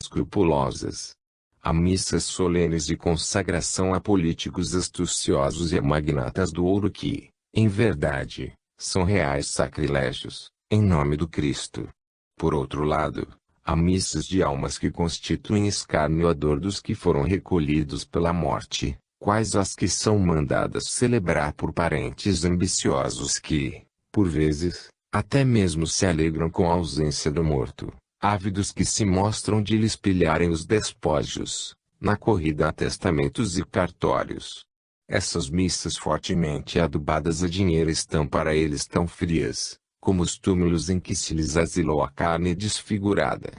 inescrupulosas. Há missas solenes de consagração a políticos astuciosos e a magnatas do ouro que, em verdade, são reais sacrilégios, em nome do Cristo. Por outro lado, há missas de almas que constituem escárnio à dor dos que foram recolhidos pela morte, quais as que são mandadas celebrar por parentes ambiciosos que, por vezes, até mesmo se alegram com a ausência do morto, ávidos que se mostram de lhe espilharem os despojos, na corrida a testamentos e cartórios. Essas missas fortemente adubadas a dinheiro estão para eles tão frias, como os túmulos em que se lhes asilou a carne desfigurada.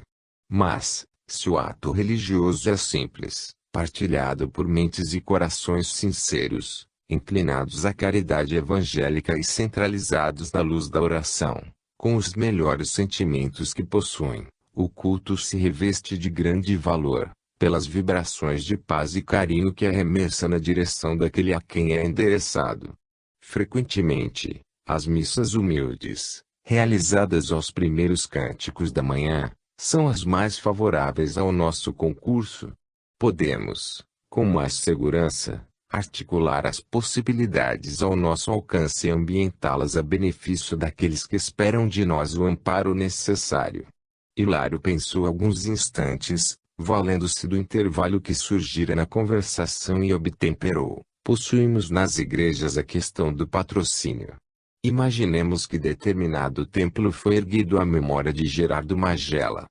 Mas, se o ato religioso é simples, partilhado por mentes e corações sinceros, inclinados à caridade evangélica e centralizados na luz da oração, com os melhores sentimentos que possuem, o culto se reveste de grande valor, pelas vibrações de paz e carinho que arremessa na direção daquele a quem é endereçado. Frequentemente, as missas humildes, realizadas aos primeiros cânticos da manhã, são as mais favoráveis ao nosso concurso. Podemos, com mais segurança, articular as possibilidades ao nosso alcance e ambientá-las a benefício daqueles que esperam de nós o amparo necessário. Hilário pensou alguns instantes, valendo-se do intervalo que surgira na conversação e obtemperou: possuímos nas igrejas a questão do patrocínio. Imaginemos que determinado templo foi erguido à memória de Gerardo Magela.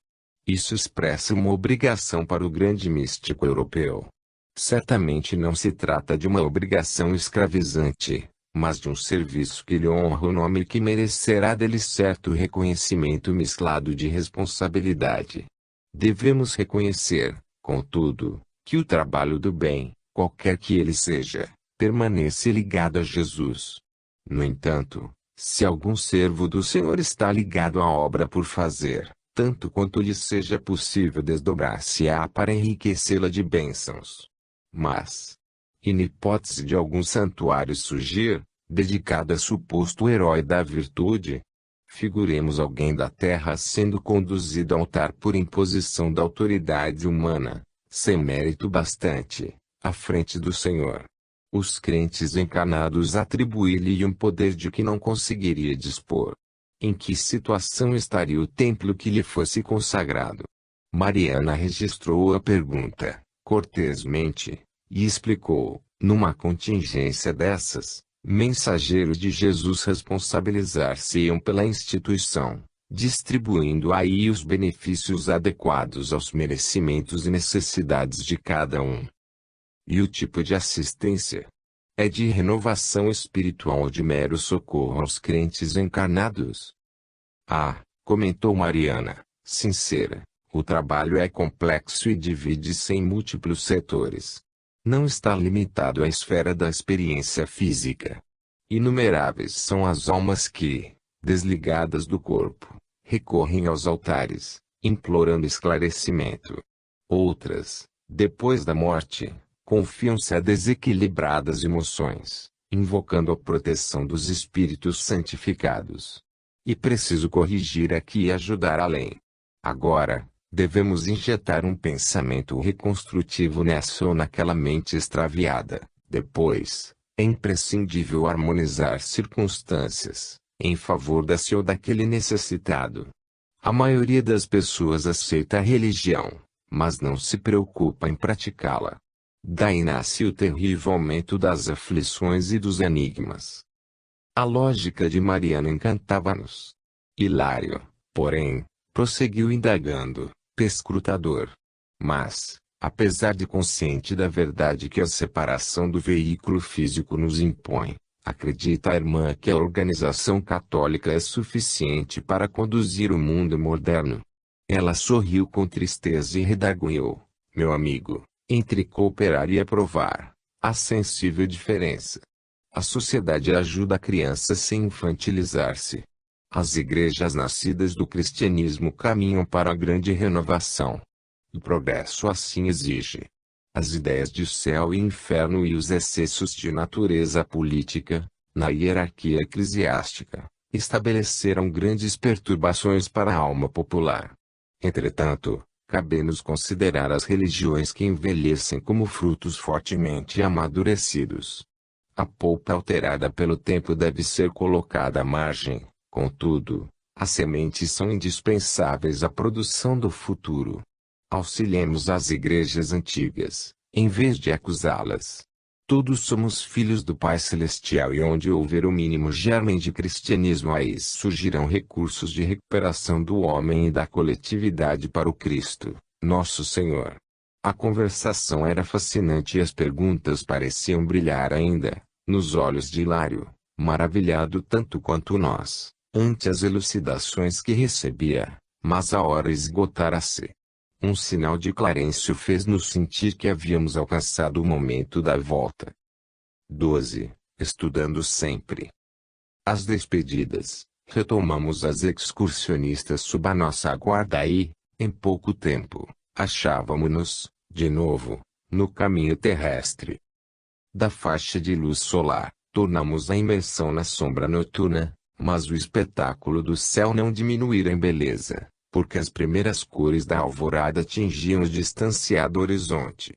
Isso expressa uma obrigação para o grande místico europeu. Certamente não se trata de uma obrigação escravizante, mas de um serviço que lhe honra o nome e que merecerá dele certo reconhecimento mesclado de responsabilidade. Devemos reconhecer, contudo, que o trabalho do bem, qualquer que ele seja, permanece ligado a Jesus. No entanto, se algum servo do Senhor está ligado à obra por fazer, tanto quanto lhe seja possível desdobrar-se-á para enriquecê-la de bênçãos. Mas, em hipótese de algum santuário surgir, dedicado a suposto herói da virtude, figuremos alguém da terra sendo conduzido ao altar por imposição da autoridade humana, sem mérito bastante, à frente do Senhor. Os crentes encarnados atribuir-lhe um poder de que não conseguiria dispor. Em que situação estaria o templo que lhe fosse consagrado? Mariana registrou a pergunta, cortesmente, e explicou: numa contingência dessas, mensageiros de Jesus responsabilizar-se-iam pela instituição, distribuindo aí os benefícios adequados aos merecimentos e necessidades de cada um. E o tipo de assistência? É de renovação espiritual ou de mero socorro aos crentes encarnados? Ah, comentou Mariana, sincera, o trabalho é complexo e divide-se em múltiplos setores. Não está limitado à esfera da experiência física. Inumeráveis são as almas que, desligadas do corpo, recorrem aos altares, implorando esclarecimento. Outras, depois da morte, confiam-se a desequilibradas emoções, invocando a proteção dos espíritos santificados. E preciso corrigir aqui e ajudar além. Agora, devemos injetar um pensamento reconstrutivo nessa ou naquela mente extraviada. Depois, é imprescindível harmonizar circunstâncias, em favor desse ou daquele necessitado. A maioria das pessoas aceita a religião, mas não se preocupa em praticá-la. Daí nasce o terrível aumento das aflições e dos enigmas. A lógica de Mariana encantava-nos. Hilário, porém, prosseguiu indagando, perscrutador. Mas, apesar de consciente da verdade que a separação do veículo físico nos impõe, acredita a irmã que a organização católica é suficiente para conduzir o mundo moderno? Ela sorriu com tristeza e redarguiu: meu amigo, entre cooperar e aprovar, há sensível diferença. A sociedade ajuda a criança sem infantilizar-se. As igrejas nascidas do cristianismo caminham para a grande renovação. O progresso assim exige. As ideias de céu e inferno e os excessos de natureza política, na hierarquia eclesiástica, estabeleceram grandes perturbações para a alma popular. Entretanto, Cabe-nos considerar as religiões que envelhecem como frutos fortemente amadurecidos. A polpa alterada pelo tempo deve ser colocada à margem, contudo, as sementes são indispensáveis à produção do futuro. Auxiliemos as igrejas antigas, em vez de acusá-las. Todos somos filhos do Pai Celestial e onde houver o mínimo germe de cristianismo aí surgirão recursos de recuperação do homem e da coletividade para o Cristo, nosso Senhor. A conversação era fascinante e as perguntas pareciam brilhar ainda, nos olhos de Hilário, maravilhado tanto quanto nós, ante as elucidações que recebia, mas a hora esgotara-se. Um sinal de Clarencio fez-nos sentir que havíamos alcançado o momento da volta. 12. Estudando sempre. As despedidas. Retomamos as excursionistas sob a nossa guarda e, em pouco tempo, achávamo-nos, de novo, no caminho terrestre. Da faixa de luz solar, tornamos a imersão na sombra noturna, mas o espetáculo do céu não diminuíra em beleza, porque as primeiras cores da alvorada tingiam o distanciado horizonte.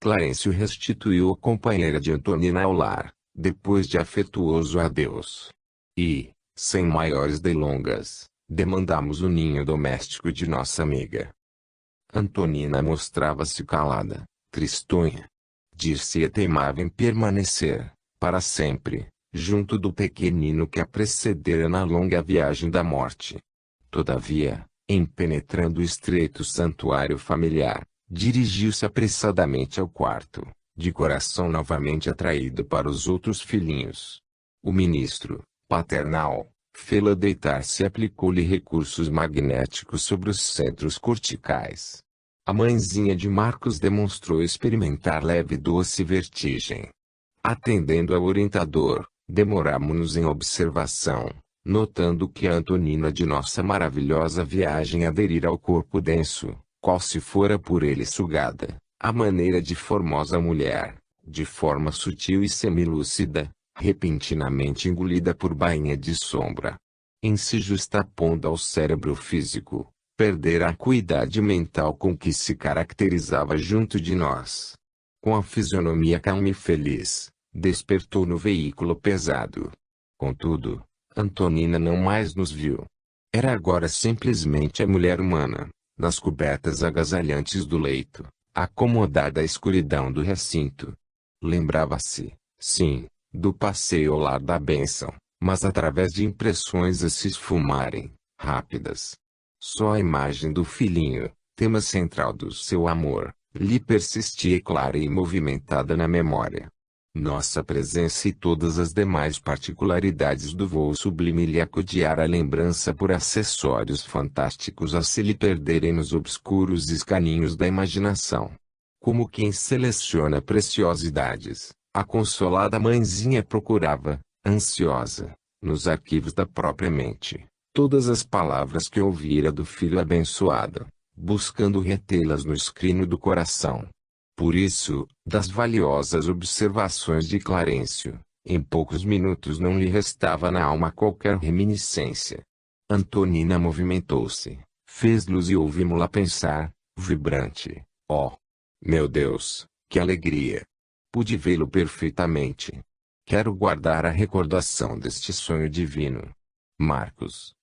Clarencio restituiu a companheira de Antonina ao lar, depois de afetuoso adeus. E, sem maiores delongas, demandamos o ninho doméstico de nossa amiga. Antonina mostrava-se calada, tristonha. Dircea teimava em permanecer, para sempre, junto do pequenino que a precedera na longa viagem da morte. Todavia, em penetrando o estreito santuário familiar, dirigiu-se apressadamente ao quarto, de coração novamente atraído para os outros filhinhos. O ministro, paternal, fê-la deitar-se e aplicou-lhe recursos magnéticos sobre os centros corticais. A mãezinha de Marcos demonstrou experimentar leve e doce vertigem. Atendendo ao orientador, demoramo-nos em observação, notando que a Antonina de nossa maravilhosa viagem aderira ao corpo denso, qual se fora por ele sugada, à maneira de formosa mulher, de forma sutil e semilúcida, repentinamente engolida por bainha de sombra. Em se justapondo ao cérebro físico, perdera a acuidade mental com que se caracterizava junto de nós. Com a fisionomia calma e feliz, despertou no veículo pesado. Contudo, Antonina não mais nos viu. Era agora simplesmente a mulher humana, nas cobertas agasalhantes do leito, acomodada à escuridão do recinto. Lembrava-se, sim, do passeio ao lar da bênção, mas através de impressões a se esfumarem, rápidas. Só a imagem do filhinho, tema central do seu amor, lhe persistia clara e movimentada na memória. Nossa presença e todas as demais particularidades do voo sublime lhe acudiara a lembrança por acessórios fantásticos a se lhe perderem nos obscuros escaninhos da imaginação. Como quem seleciona preciosidades, a consolada mãezinha procurava, ansiosa, nos arquivos da própria mente, todas as palavras que ouvira do filho abençoado, buscando retê-las no escrino do coração. Por isso, das valiosas observações de Clarencio, em poucos minutos não lhe restava na alma qualquer reminiscência. Antonina movimentou-se, fez-luz e ouvimos-la pensar, vibrante: oh, meu Deus, que alegria! Pude vê-lo perfeitamente. Quero guardar a recordação deste sonho divino. Marcos,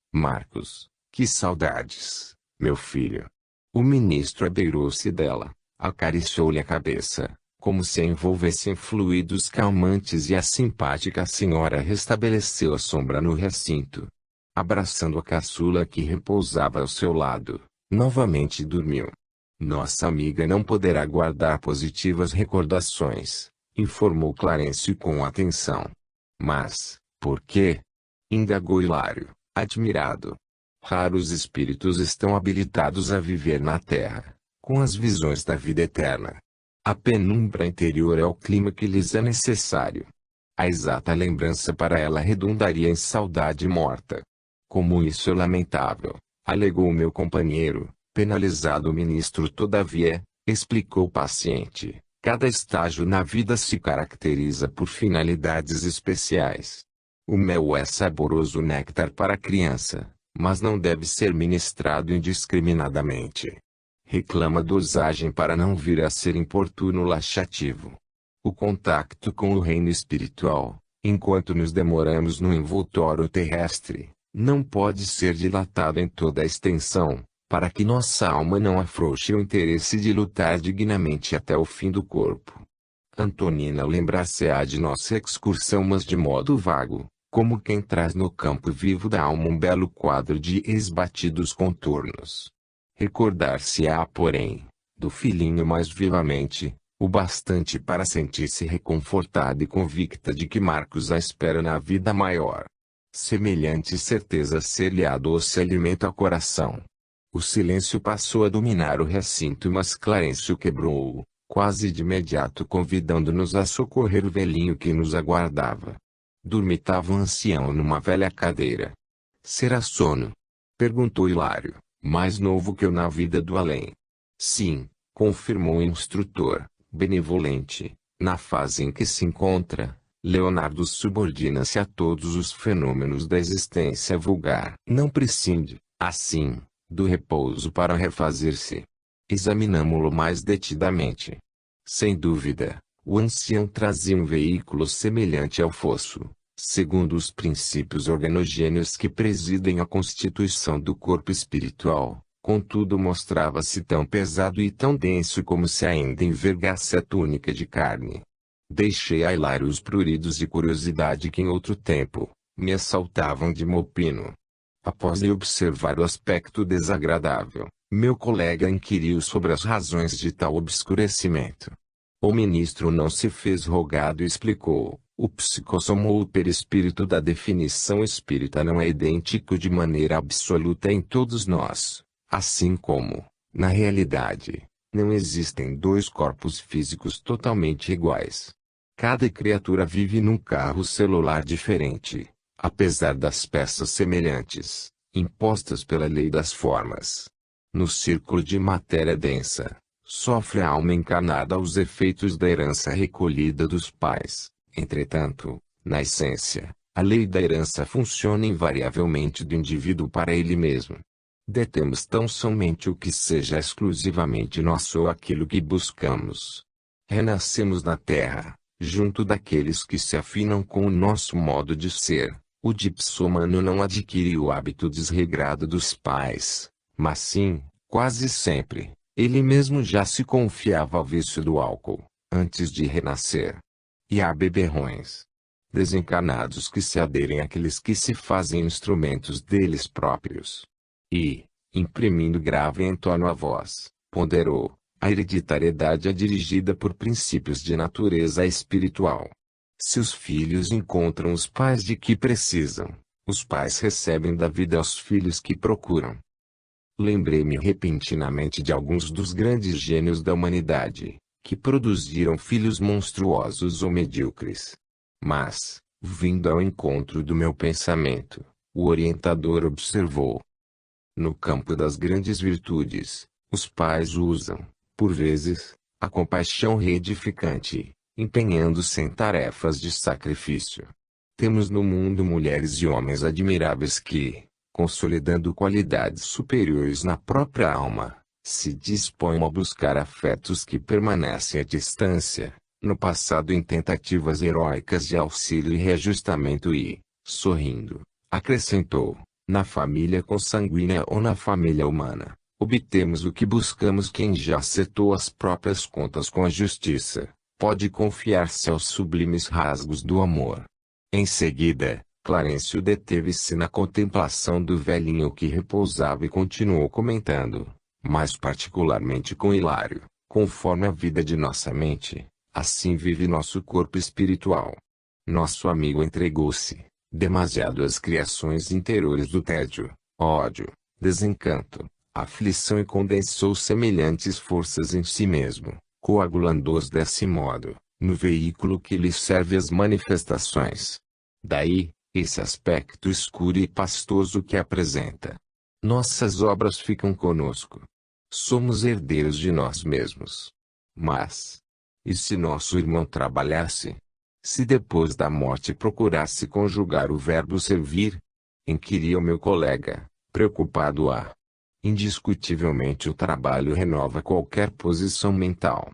que saudades, meu filho! O ministro abeirou-se dela, acariciou-lhe a cabeça, como se a envolvessem fluidos calmantes e a simpática senhora restabeleceu a sombra no recinto. Abraçando a caçula que repousava ao seu lado, novamente dormiu. Nossa amiga não poderá guardar positivas recordações, informou Clarencio com atenção. Mas, por quê? Indagou Hilário, admirado. Raros espíritos estão habilitados a viver na Terra, com as visões da vida eterna. A penumbra interior é o clima que lhes é necessário. A exata lembrança para ela redundaria em saudade morta. Como isso é lamentável, alegou meu companheiro, penalizado. O ministro todavia, explicou o paciente, cada estágio na vida se caracteriza por finalidades especiais. O mel é saboroso néctar para a criança, mas não deve ser ministrado indiscriminadamente. Reclama dosagem para não vir a ser importuno laxativo. O contacto com o reino espiritual, enquanto nos demoramos no envoltório terrestre, não pode ser dilatado em toda a extensão, para que nossa alma não afrouxe o interesse de lutar dignamente até o fim do corpo. Antonina lembrar-se-á de nossa excursão, mas de modo vago, como quem traz no campo vivo da alma um belo quadro de esbatidos contornos. Recordar-se-á, porém, do filhinho mais vivamente, o bastante para sentir-se reconfortada e convicta de que Marcos a espera na vida maior. Semelhante certeza ser-lhe-á doce alimento ao coração. O silêncio passou a dominar o recinto, mas Clarencio quebrou-o, quase de imediato, convidando-nos a socorrer o velhinho que nos aguardava. Dormitava o ancião numa velha cadeira. Será sono? Perguntou Hilário, mais novo que eu na vida do além. Sim, confirmou o instrutor, benevolente. Na fase em que se encontra, Leonardo subordina-se a todos os fenômenos da existência vulgar. Não prescinde, assim, do repouso para refazer-se. Examinamo-lo mais detidamente. Sem dúvida, o ancião trazia um veículo semelhante ao fosso, segundo os princípios organogêneos que presidem a constituição do corpo espiritual. Contudo, mostrava-se tão pesado e tão denso como se ainda envergasse a túnica de carne. Deixei a Hilário os pruridos de curiosidade que em outro tempo me assaltavam de mopino. Após lhe observar o aspecto desagradável, meu colega inquiriu sobre as razões de tal obscurecimento. O ministro não se fez rogado e explicou: o psicossoma ou perispírito da definição espírita não é idêntico de maneira absoluta em todos nós, assim como, na realidade, não existem dois corpos físicos totalmente iguais. Cada criatura vive num carro celular diferente, apesar das peças semelhantes, impostas pela lei das formas. No círculo de matéria densa, sofre a alma encarnada aos efeitos da herança recolhida dos pais. Entretanto, na essência, a lei da herança funciona invariavelmente do indivíduo para ele mesmo. Detemos tão somente o que seja exclusivamente nosso ou aquilo que buscamos. Renascemos na terra, junto daqueles que se afinam com o nosso modo de ser. O dipsomano não adquire o hábito desregrado dos pais, mas sim, quase sempre, ele mesmo já se confiava ao vício do álcool, antes de renascer. E há beberrões desencarnados que se aderem àqueles que se fazem instrumentos deles próprios. E, imprimindo grave em tono a voz, ponderou: a hereditariedade é dirigida por princípios de natureza espiritual. Se os filhos encontram os pais de que precisam, os pais recebem da vida aos filhos que procuram. Lembrei-me repentinamente de alguns dos grandes gênios da humanidade, que produziram filhos monstruosos ou medíocres. Mas, vindo ao encontro do meu pensamento, o orientador observou: no campo das grandes virtudes, os pais usam, por vezes, a compaixão reedificante, empenhando-se em tarefas de sacrifício. Temos no mundo mulheres e homens admiráveis que, consolidando qualidades superiores na própria alma, se dispõem a buscar afetos que permanecem à distância, no passado em tentativas heróicas de auxílio e reajustamento e, sorrindo, acrescentou: na família consanguínea ou na família humana, obtemos o que buscamos. Quem já acertou as próprias contas com a justiça, pode confiar-se aos sublimes rasgos do amor. Em seguida, Clarencio deteve-se na contemplação do velhinho que repousava e continuou comentando, mais particularmente com Hilário: conforme a vida de nossa mente, assim vive nosso corpo espiritual. Nosso amigo entregou-se demasiado às criações interiores do tédio, ódio, desencanto, aflição e condensou semelhantes forças em si mesmo, coagulando-os desse modo, no veículo que lhe serve as manifestações. Daí, esse aspecto escuro e pastoso que apresenta. Nossas obras ficam conosco. Somos herdeiros de nós mesmos. Mas, e se nosso irmão trabalhasse? Se depois da morte procurasse conjugar o verbo servir? Inquiria o meu colega, preocupado. Indiscutivelmente o trabalho renova qualquer posição mental,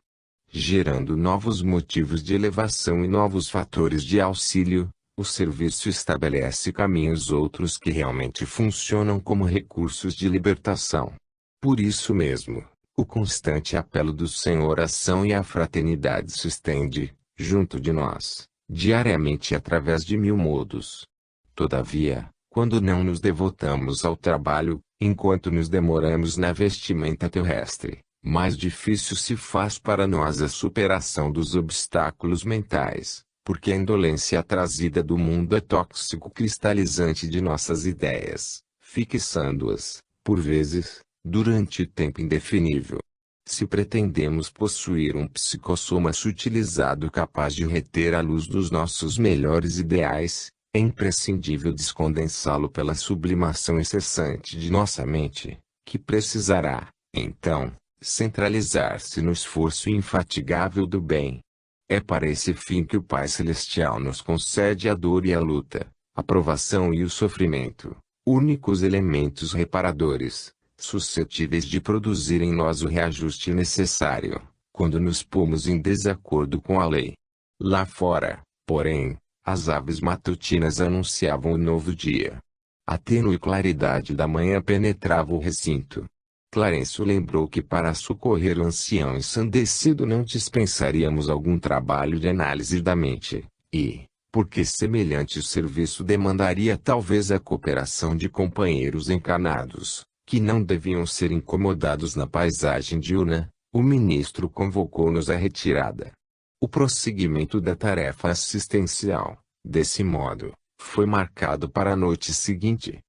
gerando novos motivos de elevação e novos fatores de auxílio. O serviço estabelece caminhos outros que realmente funcionam como recursos de libertação. Por isso mesmo, o constante apelo do Senhor à ação e à fraternidade se estende, junto de nós, diariamente através de mil modos. Todavia, quando não nos devotamos ao trabalho, enquanto nos demoramos na vestimenta terrestre, mais difícil se faz para nós a superação dos obstáculos mentais, porque a indolência trazida do mundo é tóxico cristalizante de nossas ideias, fixando-as, por vezes, durante tempo indefinível. Se pretendemos possuir um psicossoma sutilizado capaz de reter a luz dos nossos melhores ideais, é imprescindível descondensá-lo pela sublimação incessante de nossa mente, que precisará, então, centralizar-se no esforço infatigável do bem. É para esse fim que o Pai Celestial nos concede a dor e a luta, a provação e o sofrimento, únicos elementos reparadores, suscetíveis de produzir em nós o reajuste necessário, quando nos pomos em desacordo com a lei. Lá fora, porém, as aves matutinas anunciavam o novo dia. A tênue claridade da manhã penetrava o recinto. Clarencio lembrou que para socorrer o ancião ensandecido não dispensaríamos algum trabalho de análise da mente, e, porque semelhante serviço demandaria talvez a cooperação de companheiros encarnados, que não deviam ser incomodados na paisagem diurna, o ministro convocou-nos à retirada. O prosseguimento da tarefa assistencial, desse modo, foi marcado para a noite seguinte.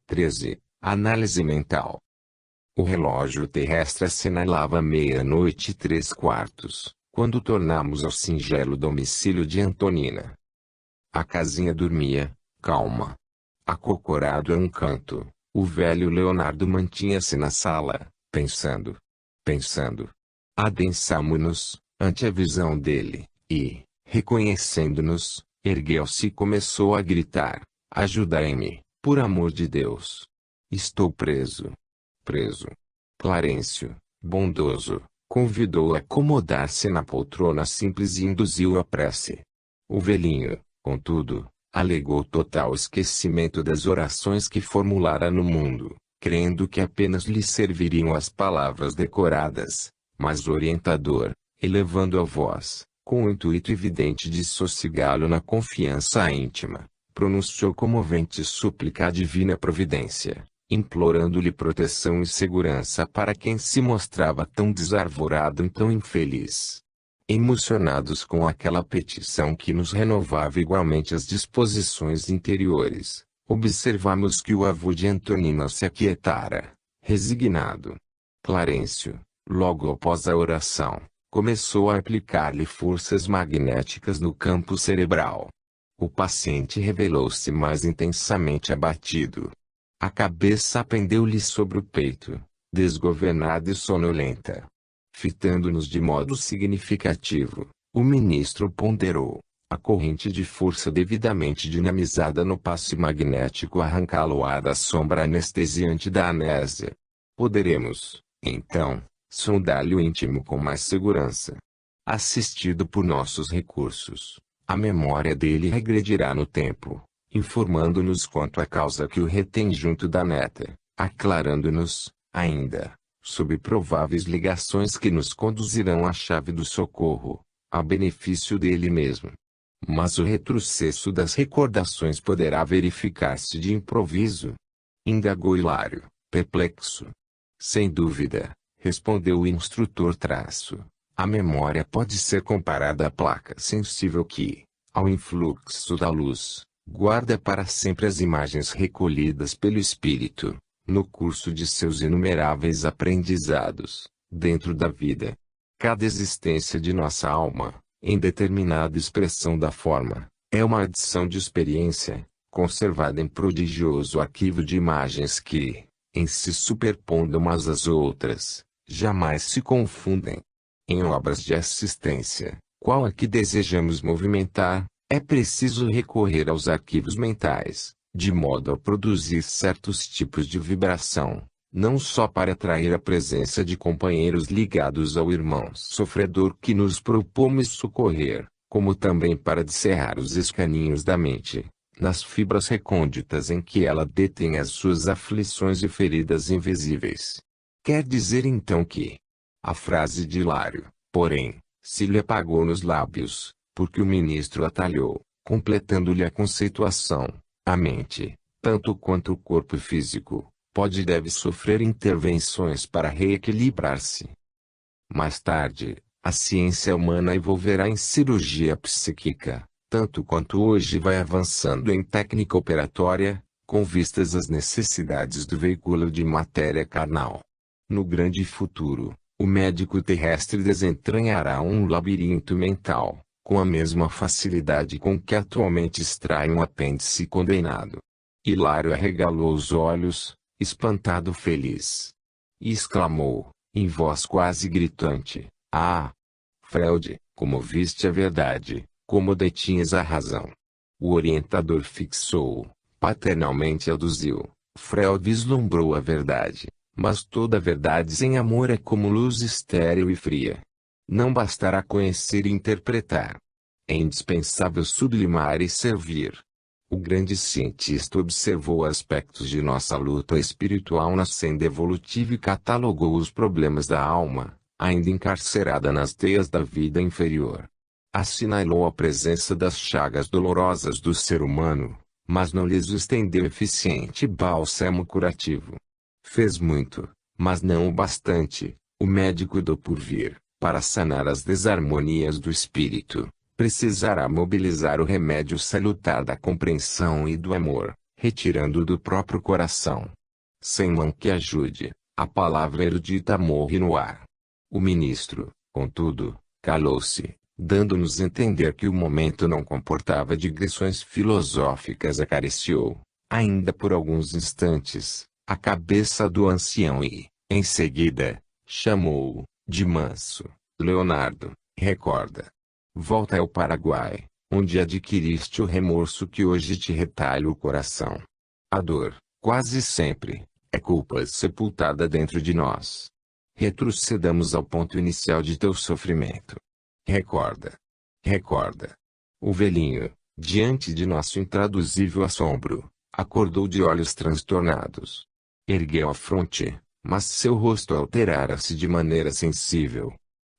13. Análise mental. O relógio terrestre assinalava meia-noite e 3/4, quando tornamos ao singelo domicílio de Antonina. A casinha dormia, calma. Acocorado a um canto, o velho Leonardo mantinha-se na sala, pensando. Adensamo-nos, ante a visão dele, e, reconhecendo-nos, ergueu-se e começou a gritar: ajudai-me, por amor de Deus! Estou preso. Clarencio, bondoso, convidou-o a acomodar-se na poltrona simples e induziu-o à prece. O velhinho, contudo, alegou total esquecimento das orações que formulara no mundo, crendo que apenas lhe serviriam as palavras decoradas, mas o orientador, elevando a voz, com o intuito evidente de sossegá-lo na confiança íntima, pronunciou comovente súplica à divina providência, implorando-lhe proteção e segurança para quem se mostrava tão desarvorado e tão infeliz. Emocionados com aquela petição que nos renovava igualmente as disposições interiores, observamos que o avô de Antonina se aquietara, resignado. Clarencio, logo após a oração, começou a aplicar-lhe forças magnéticas no campo cerebral. O paciente revelou-se mais intensamente abatido. A cabeça pendeu-lhe sobre o peito, desgovernada e sonolenta. Fitando-nos de modo significativo, o ministro ponderou: a corrente de força devidamente dinamizada no passe magnético arrancá-lo-á da sombra anestesiante da amnésia. Poderemos, então, sondar-lhe o íntimo com mais segurança. Assistido por nossos recursos, a memória dele regredirá no tempo, informando-nos quanto à causa que o retém junto da neta, aclarando-nos, ainda, sob prováveis ligações que nos conduzirão à chave do socorro, a benefício dele mesmo. Mas o retrocesso das recordações poderá verificar-se de improviso? Indagou Hilário, perplexo. Sem dúvida, respondeu o instrutor traço. A memória pode ser comparada à placa sensível que, ao influxo da luz, guarda para sempre as imagens recolhidas pelo espírito, no curso de seus inumeráveis aprendizados, dentro da vida. Cada existência de nossa alma, em determinada expressão da forma, é uma adição de experiência, conservada em prodigioso arquivo de imagens que, em se superpondo umas às outras, jamais se confundem. Em obras de assistência, qual a que desejamos movimentar, é preciso recorrer aos arquivos mentais, de modo a produzir certos tipos de vibração, não só para atrair a presença de companheiros ligados ao irmão sofredor que nos propomos socorrer, como também para descerrar os escaninhos da mente, nas fibras recônditas em que ela detém as suas aflições e feridas invisíveis. Quer dizer então que a frase de Hilário, porém, se lhe apagou nos lábios, porque o ministro atalhou, completando-lhe a conceituação: a mente, tanto quanto o corpo físico, pode e deve sofrer intervenções para reequilibrar-se. Mais tarde, a ciência humana evolverá em cirurgia psíquica, tanto quanto hoje vai avançando em técnica operatória, com vistas às necessidades do veículo de matéria carnal. No grande futuro, o médico terrestre desentranhará um labirinto mental, com a mesma facilidade com que atualmente extrai um apêndice condenado. Hilário arregalou os olhos, espantado feliz, e exclamou, em voz quase gritante: "Ah! Freud, como viste a verdade, como detinhas a razão." O orientador fixou, paternalmente aduziu: Freud vislumbrou a verdade, mas toda verdade sem amor é como luz estéril e fria. Não bastará conhecer e interpretar. É indispensável sublimar e servir. O grande cientista observou aspectos de nossa luta espiritual na senda evolutiva e catalogou os problemas da alma, ainda encarcerada nas teias da vida inferior. Assinalou a presença das chagas dolorosas do ser humano, mas não lhes estendeu eficiente bálsamo curativo. Fez muito, mas não o bastante, o médico do porvir, para sanar as desarmonias do espírito. Precisará mobilizar o remédio salutar da compreensão e do amor, retirando do próprio coração. Sem mão que ajude, a palavra erudita morre no ar. O ministro, contudo, calou-se, dando-nos entender que o momento não comportava digressões filosóficas. Acariciou, ainda por alguns instantes, a cabeça do ancião e, em seguida, chamou-o, de manso: "Leonardo, recorda. Volta ao Paraguai, onde adquiriste o remorso que hoje te retalha o coração. A dor, quase sempre, é culpa sepultada dentro de nós. Retrocedamos ao ponto inicial de teu sofrimento. Recorda. Recorda." O velhinho, diante de nosso intraduzível assombro, acordou de olhos transtornados. Ergueu a fronte, mas seu rosto alterara-se de maneira sensível.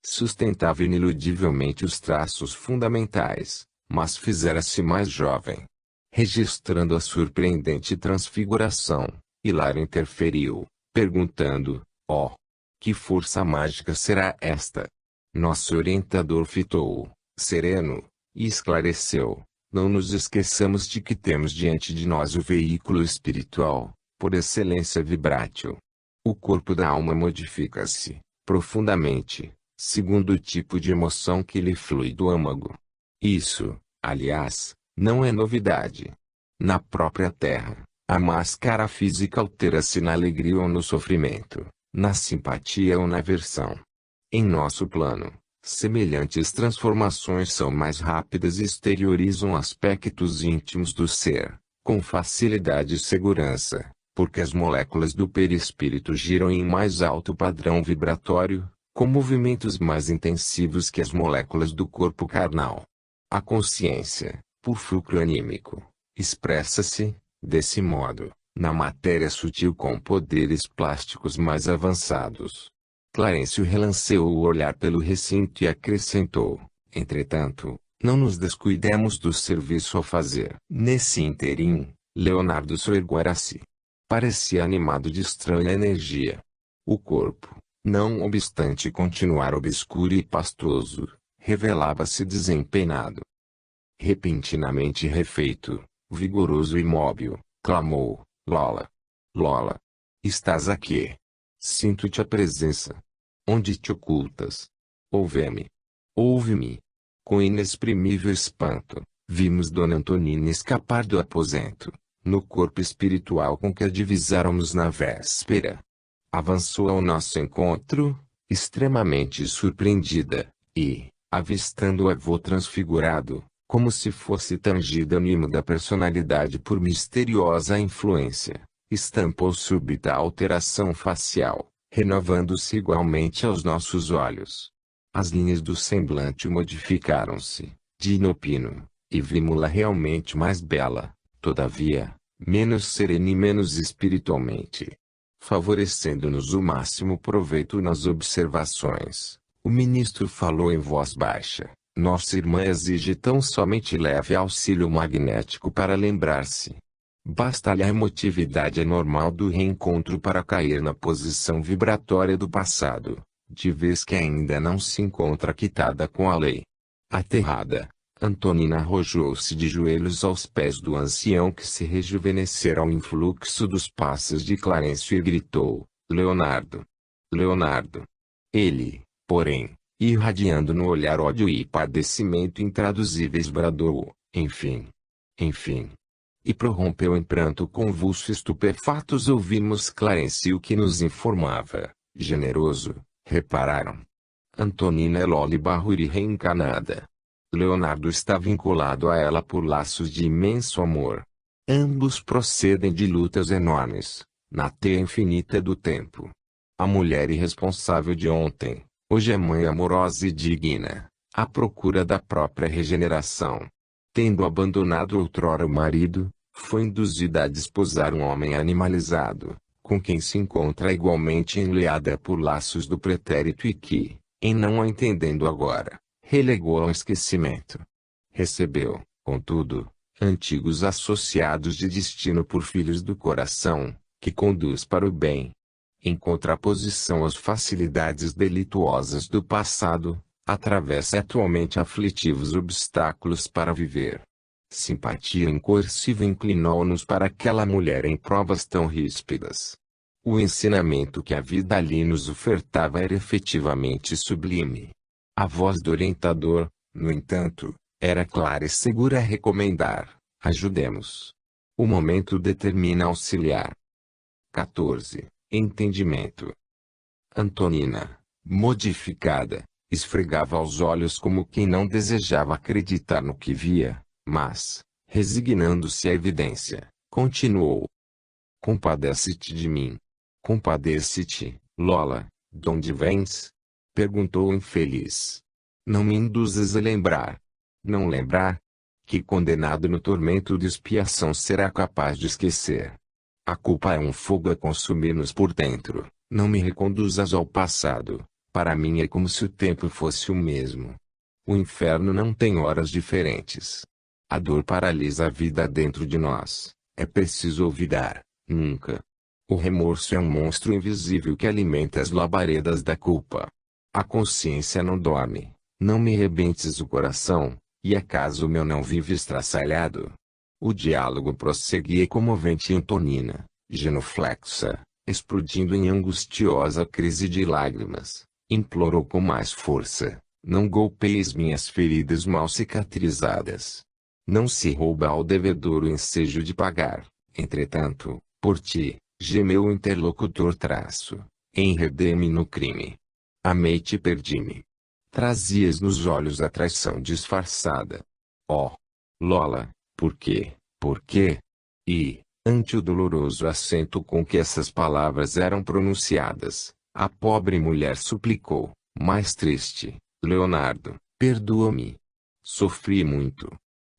Sustentava ineludivelmente os traços fundamentais, mas fizera-se mais jovem. Registrando a surpreendente transfiguração, Hilário interferiu, perguntando: "Oh, que força mágica será esta?" Nosso orientador fitou-o, sereno, e esclareceu: "Não nos esqueçamos de que temos diante de nós o veículo espiritual, por excelência vibrátil. O corpo da alma modifica-se, profundamente, segundo o tipo de emoção que lhe flui do âmago. Isso, aliás, não é novidade. Na própria Terra, a máscara física altera-se na alegria ou no sofrimento, na simpatia ou na aversão. Em nosso plano, semelhantes transformações são mais rápidas e exteriorizam aspectos íntimos do ser, com facilidade e segurança, porque as moléculas do perispírito giram em mais alto padrão vibratório, com movimentos mais intensivos que as moléculas do corpo carnal. A consciência, por fulcro anímico, expressa-se, desse modo, na matéria sutil com poderes plásticos mais avançados. Clarencio relanceou o olhar pelo recinto e acrescentou: "Entretanto, não nos descuidemos do serviço a fazer." Nesse ínterim, Leonardo soerguera-se. Parecia animado de estranha energia. O corpo, não obstante continuar obscuro e pastoso, revelava-se desempenado. Repentinamente refeito, vigoroso e móvel, clamou: "Lola! Lola! Estás aqui! Sinto-te a presença. Onde te ocultas? Ouve-me! Ouve-me!" Com inexprimível espanto, vimos Dona Antonina escapar do aposento, no corpo espiritual com que a divisáramos na véspera. Avançou ao nosso encontro, extremamente surpreendida, e, avistando o avô transfigurado, como se fosse tangido animo da personalidade por misteriosa influência, estampou súbita alteração facial, renovando-se igualmente aos nossos olhos. As linhas do semblante modificaram-se, de inopino, e vimos-la realmente mais bela, todavia, menos serena e menos espiritualmente. Favorecendo-nos o máximo proveito nas observações, o ministro falou em voz baixa: nossa irmã exige tão somente leve auxílio magnético para lembrar-se. Basta-lhe a emotividade anormal do reencontro para cair na posição vibratória do passado, de vez que ainda não se encontra quitada com a lei. Aterrada, Antonina arrojou-se de joelhos aos pés do ancião que se rejuvenescera ao influxo dos passos de Clarencio e gritou: Leonardo! Leonardo! Ele, porém, irradiando no olhar ódio e padecimento intraduzíveis, bradou: enfim! Enfim! E prorrompeu em pranto convulso. Estupefatos ouvimos Clarencio que nos informava, generoso: repararam? Antonina é Loli Barruri reencarnada. Leonardo está vinculado a ela por laços de imenso amor. Ambos procedem de lutas enormes, na teia infinita do tempo. A mulher irresponsável de ontem, hoje é mãe amorosa e digna, à procura da própria regeneração. Tendo abandonado outrora o marido, foi induzida a desposar um homem animalizado, com quem se encontra igualmente enleada por laços do pretérito e que, em não a entendendo agora, relegou ao esquecimento. Recebeu, contudo, antigos associados de destino por filhos do coração, que conduz para o bem. Em contraposição às facilidades delituosas do passado, atravessa atualmente aflitivos obstáculos para viver. Simpatia incoercível inclinou-nos para aquela mulher em provas tão ríspidas. O ensinamento que a vida ali nos ofertava era efetivamente sublime. A voz do orientador, no entanto, era clara e segura a recomendar: ajudemos. O momento determina auxiliar. 14. Entendimento. Antonina, modificada, esfregava os olhos como quem não desejava acreditar no que via, mas, resignando-se à evidência, continuou: compadece-te de mim. Compadece-te, Lola. Donde vens? Perguntou o infeliz. Não me induzas a lembrar. Não lembrar? Que condenado no tormento de expiação será capaz de esquecer? A culpa é um fogo a consumir-nos por dentro. Não me reconduzas ao passado. Para mim é como se o tempo fosse o mesmo. O inferno não tem horas diferentes. A dor paralisa a vida dentro de nós. É preciso olvidar. Nunca. O remorso é um monstro invisível que alimenta as labaredas da culpa. A consciência não dorme. Não me rebentes o coração, e acaso o meu não vive estraçalhado? O diálogo prosseguia comovente. Antonina, genuflexa, explodindo em angustiosa crise de lágrimas, implorou com mais força: não golpees minhas feridas mal cicatrizadas. Não se rouba ao devedor o ensejo de pagar. Entretanto, por ti, gemeu o interlocutor, enredei-me no crime. Amei-te e perdi-me. Trazias nos olhos a traição disfarçada. Oh! Lola, por quê? Por quê? E, ante o doloroso acento com que essas palavras eram pronunciadas, a pobre mulher suplicou, mais triste: Leonardo, perdoa-me. Sofri muito.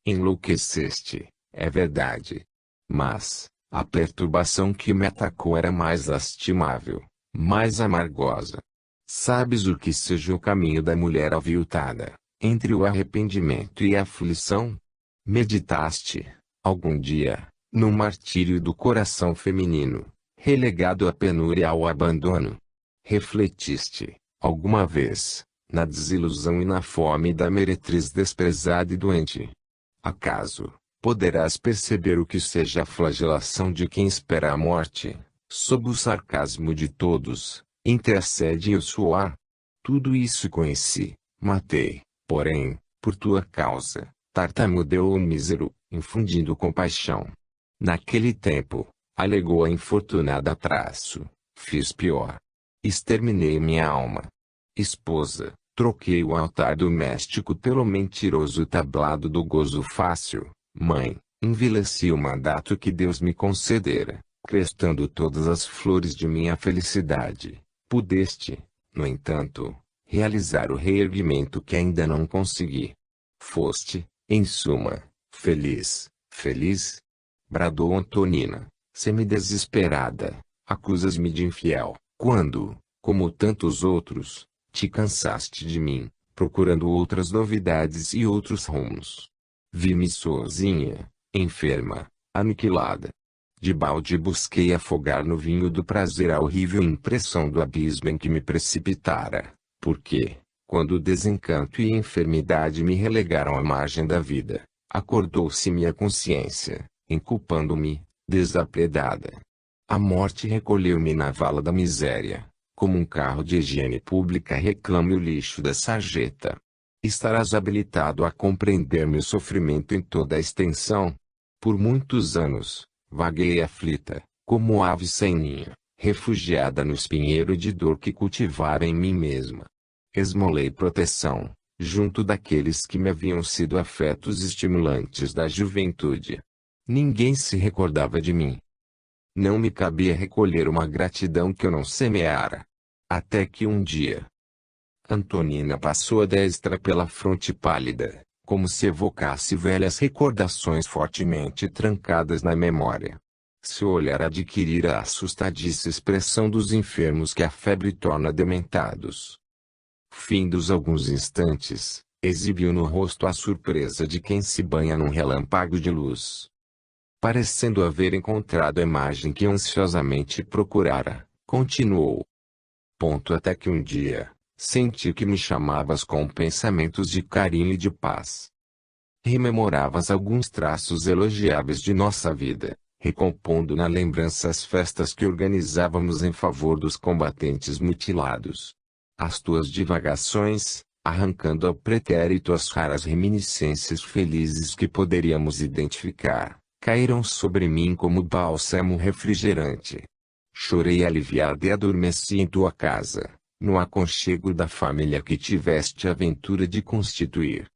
Enlouqueceste, é verdade. Mas, a perturbação que me atacou era mais lastimável, mais amargosa. Sabes o que seja o caminho da mulher aviltada, entre o arrependimento e a aflição? Meditaste, algum dia, no martírio do coração feminino, relegado à penúria e ao abandono? Refletiste, alguma vez, na desilusão e na fome da meretriz desprezada e doente? Acaso poderás perceber o que seja a flagelação de quem espera a morte, sob o sarcasmo de todos, entre a sede e o suor? Tudo isso conheci, matei, porém, por tua causa, tartamudeou o mísero, infundindo compaixão. Naquele tempo, alegou a infortunada, fiz pior. Exterminei minha alma. Esposa, troquei o altar doméstico pelo mentiroso tablado do gozo fácil. Mãe, envileci o mandato que Deus me concedera. crestando todas as flores de minha felicidade. Pudeste, no entanto, realizar o reerguimento que ainda não consegui. Foste, em suma, feliz, feliz? Bradou Antonina, semi-desesperada. Acusas-me de infiel, quando, como tantos outros, te cansaste de mim, procurando outras novidades e outros rumos. Vi-me sozinha, enferma, aniquilada. Debalde busquei afogar no vinho do prazer a horrível impressão do abismo em que me precipitara, porque, quando o desencanto e a enfermidade me relegaram à margem da vida, acordou-se minha consciência, inculpando-me, desapredada. A morte recolheu-me na vala da miséria, como um carro de higiene pública reclama o lixo da sarjeta. Estarás habilitado a compreender meu sofrimento em toda a extensão. Por muitos anos, vaguei aflita, como ave sem ninho, refugiada no espinheiro de dor que cultivara em mim mesma. Esmolei proteção, junto daqueles que me haviam sido afetos estimulantes da juventude. Ninguém se recordava de mim. Não me cabia recolher uma gratidão que eu não semeara. Até que um dia, Antonina passou a destra pela fronte pálida, como se evocasse velhas recordações fortemente trancadas na memória. Seu olhar adquirira a assustadiça expressão dos enfermos que a febre torna dementados. Findos alguns instantes, exibiu no rosto a surpresa de quem se banha num relâmpago de luz. Parecendo haver encontrado a imagem que ansiosamente procurara, continuou. Até que um dia, senti que me chamavas com pensamentos de carinho e de paz. Rememoravas alguns traços elogiáveis de nossa vida, recompondo na lembrança as festas que organizávamos em favor dos combatentes mutilados. As tuas divagações, arrancando ao pretérito as raras reminiscências felizes que poderíamos identificar, caíram sobre mim como bálsamo refrigerante. Chorei aliviado e adormeci em tua casa, no aconchego da família que tiveste a ventura de constituir.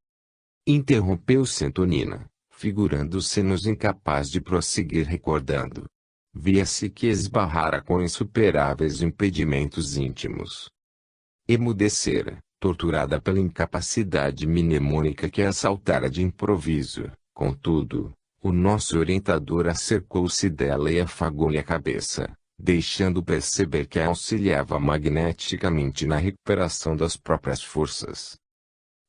Interrompeu-se Antonina, figurando-se-nos incapaz de prosseguir recordando. Via-se que esbarrara com insuperáveis impedimentos íntimos. Emudecera, torturada pela incapacidade mnemônica que a assaltara de improviso. Contudo, o nosso orientador acercou-se dela e afagou-lhe a cabeça, deixando perceber que a auxiliava magneticamente na recuperação das próprias forças.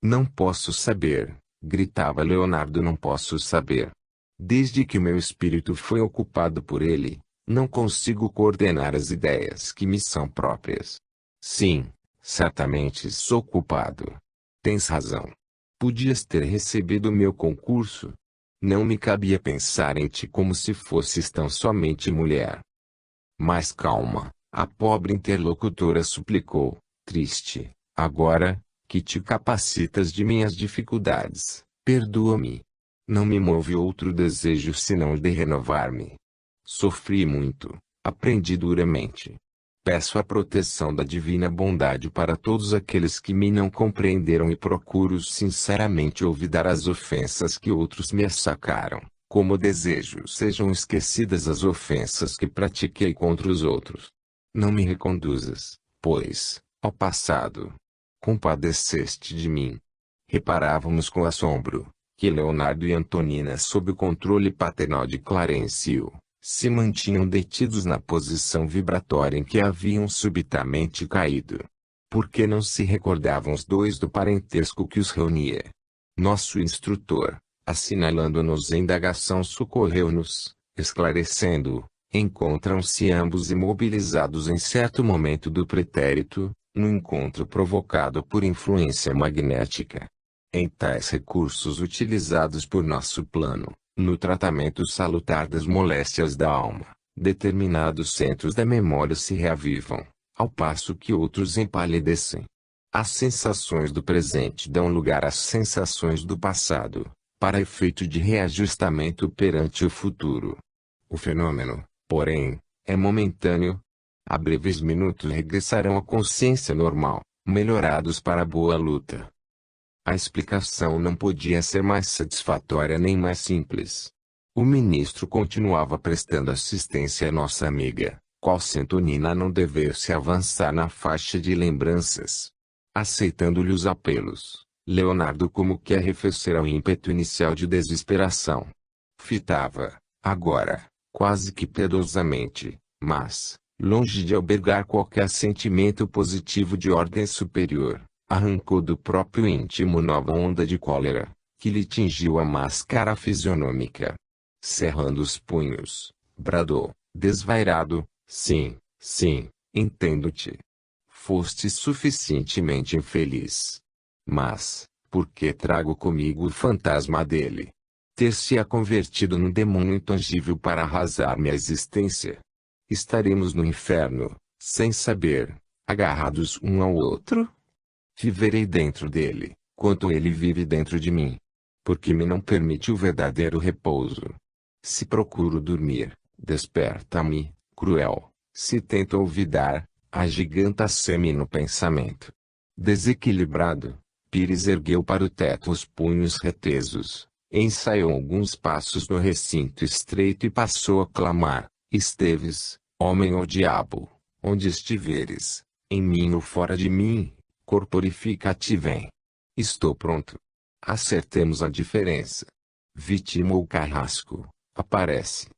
Não posso saber, gritava Leonardo, não posso saber. Desde que meu espírito foi ocupado por ele, não consigo coordenar as ideias que me são próprias. Sim, certamente sou culpado. Tens razão. Podias ter recebido meu concurso. Não me cabia pensar em ti como se fosses tão somente mulher. Mas calma, a pobre interlocutora suplicou, triste. Agora, que te capacitas de minhas dificuldades, perdoa-me. Não me move outro desejo senão o de renovar-me. Sofri muito, aprendi duramente. Peço a proteção da divina bondade para todos aqueles que me não compreenderam e procuro sinceramente olvidar as ofensas que outros me assacaram, como desejo sejam esquecidas as ofensas que pratiquei contra os outros. Não me reconduzas, pois, ao passado, compadeceste de mim. Reparávamos com assombro que Leonardo e Antonina, sob o controle paternal de Clarencio, se mantinham detidos na posição vibratória em que haviam subitamente caído. Por que não se recordavam os dois do parentesco que os reunia? Nosso instrutor, assinalando-nos a indagação, socorreu-nos, esclarecendo: encontram-se ambos imobilizados em certo momento do pretérito, no encontro provocado por influência magnética. Em tais recursos utilizados por nosso plano, no tratamento salutar das moléstias da alma, determinados centros da memória se reavivam, ao passo que outros empalidecem. As sensações do presente dão lugar às sensações do passado, para efeito de reajustamento perante o futuro. O fenômeno, porém, é momentâneo. A breves minutos regressarão à consciência normal, melhorados para a boa luta. A explicação não podia ser mais satisfatória nem mais simples. O ministro continuava prestando assistência à nossa amiga, qual se Antonina não devesse avançar na faixa de lembranças. Aceitando-lhe os apelos, Leonardo como que arrefecera o ímpeto inicial de desesperação. Fitava, agora, quase que piedosamente, mas, longe de albergar qualquer sentimento positivo de ordem superior, arrancou do próprio íntimo nova onda de cólera, que lhe tingiu a máscara fisionômica. Cerrando os punhos, bradou, desvairado, sim, entendo-te. Foste suficientemente infeliz. Mas, por que trago comigo o fantasma dele? Ter-se-á convertido num demônio intangível para arrasar-me a existência. Estaremos no inferno, sem saber, agarrados um ao outro? Viverei dentro dele, quanto ele vive dentro de mim. Porque me não permite o verdadeiro repouso. Se procuro dormir, desperta-me, cruel. Se tento olvidar, agiganta-se-me no pensamento. Desequilibrado, Pires ergueu para o teto os punhos retesos, ensaiou alguns passos no recinto estreito e passou a clamar: Esteves, homem ou diabo, onde estiveres, em mim ou fora de mim, corporifica-te e vem. Estou pronto. Acertemos a diferença. Vítima ou carrasco, aparece.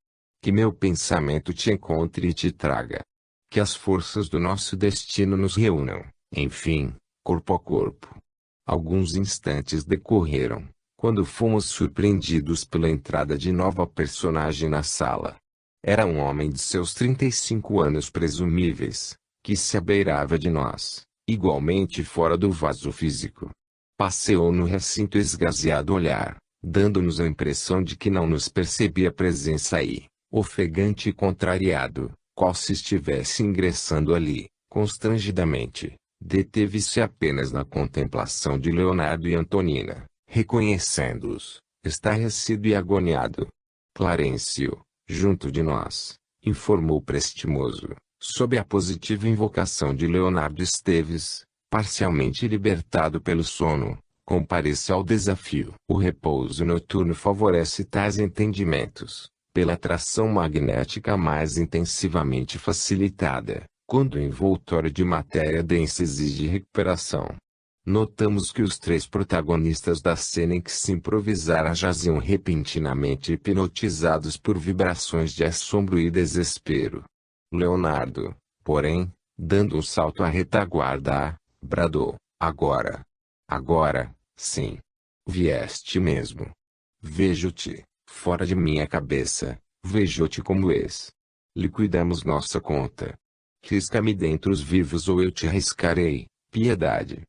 Que meu pensamento te encontre e te traga. Que as forças do nosso destino nos reúnam, enfim, corpo a corpo. Alguns instantes decorreram, quando fomos surpreendidos pela entrada de nova personagem na sala. Era um homem de seus 35 anos presumíveis, que se abeirava de nós, igualmente fora do vaso físico. Passeou no recinto esgazeado olhar, dando-nos a impressão de que não nos percebia a presença e, ofegante e contrariado, qual se estivesse ingressando ali, constrangidamente, deteve-se apenas na contemplação de Leonardo e Antonina, reconhecendo-os, estarrecido e agoniado. Clarencio, junto de nós, informou prestimoso, sob a positiva invocação de Leonardo Esteves, parcialmente libertado pelo sono, compareça ao desafio. O repouso noturno favorece tais entendimentos, pela atração magnética mais intensivamente facilitada, quando o envoltório de matéria densa exige recuperação. Notamos que os três protagonistas da cena em que se improvisara jaziam repentinamente hipnotizados por vibrações de assombro e desespero. Leonardo, porém, dando um salto à retaguarda, bradou: Agora! Agora, sim! Vieste mesmo! Vejo-te, fora de minha cabeça, vejo-te como és. Liquidamos nossa conta. Risca-me dentre os vivos ou eu te arriscarei, piedade!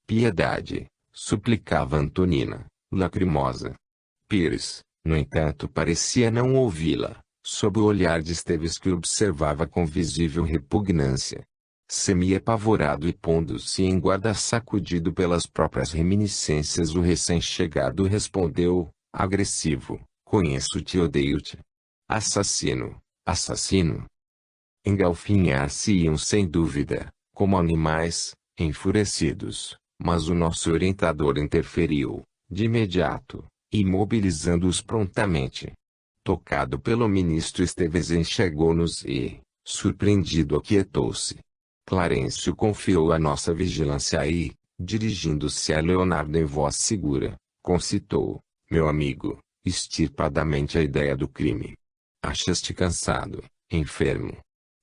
Piedade! Suplicava Antonina, lacrimosa. Pires, no entanto, parecia não ouvi-la, sob o olhar de Esteves que observava com visível repugnância. Semi-apavorado e pondo-se em guarda sacudido pelas próprias reminiscências, o recém-chegado respondeu, agressivo: Conheço-te e odeio-te. Assassino, assassino. Engalfinhar-se-iam sem dúvida, como animais, enfurecidos, mas o nosso orientador interferiu, de imediato, imobilizando-os prontamente. Tocado pelo ministro Esteves, enxergou-nos e, surpreendido, aquietou-se. Clarencio confiou a nossa vigilância e, dirigindo-se a Leonardo em voz segura, concitou: Meu amigo, extirpadamente a ideia do crime. Achas-te cansado, enfermo?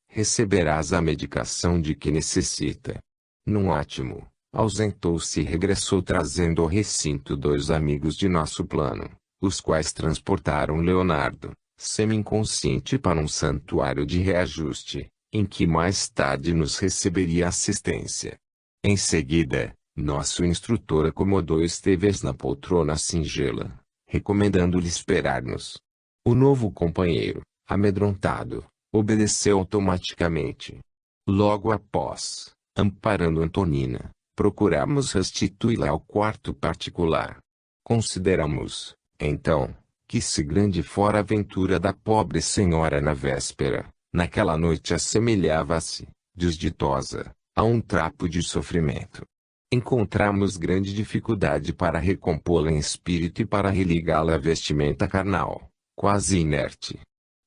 Receberás a medicação de que necessita. Num átimo, ausentou-se e regressou trazendo ao recinto dois amigos de nosso plano, os quais transportaram Leonardo, semi-inconsciente, para um santuário de reajuste, em que mais tarde nos receberia assistência. Em seguida, nosso instrutor acomodou Esteves na poltrona singela, recomendando-lhe esperar-nos. O novo companheiro, amedrontado, obedeceu automaticamente. Logo após, amparando Antonina, procuramos restituí-la ao quarto particular. Consideramos, então, que se grande fora a aventura da pobre senhora na véspera, naquela noite assemelhava-se, desditosa, a um trapo de sofrimento. Encontramos grande dificuldade para recompô-la em espírito e para religá-la à vestimenta carnal, quase inerte.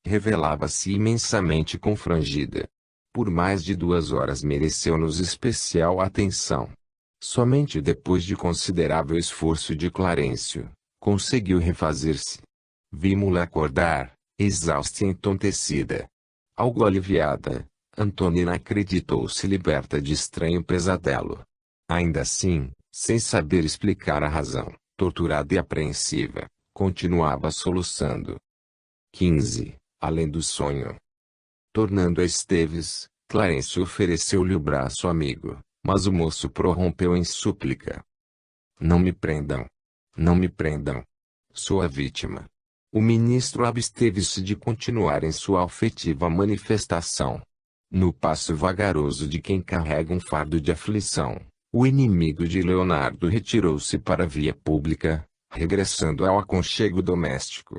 Revelava-se imensamente confrangida. Por mais de 2 horas mereceu-nos especial atenção. Somente depois de considerável esforço de Clarencio, conseguiu refazer-se. Vimo-la acordar, exausta e entontecida. Algo aliviada, Antonina acreditou-se liberta de estranho pesadelo. Ainda assim, sem saber explicar a razão, torturada e apreensiva, continuava soluçando. 15. Além do sonho. Tornando a Esteves, Clarencio ofereceu-lhe o braço amigo, mas o moço prorrompeu em súplica. Não me prendam. Não me prendam. Sou a vítima. O ministro absteve-se de continuar em sua afetiva manifestação. No passo vagaroso de quem carrega um fardo de aflição, o inimigo de Leonardo retirou-se para a via pública, regressando ao aconchego doméstico.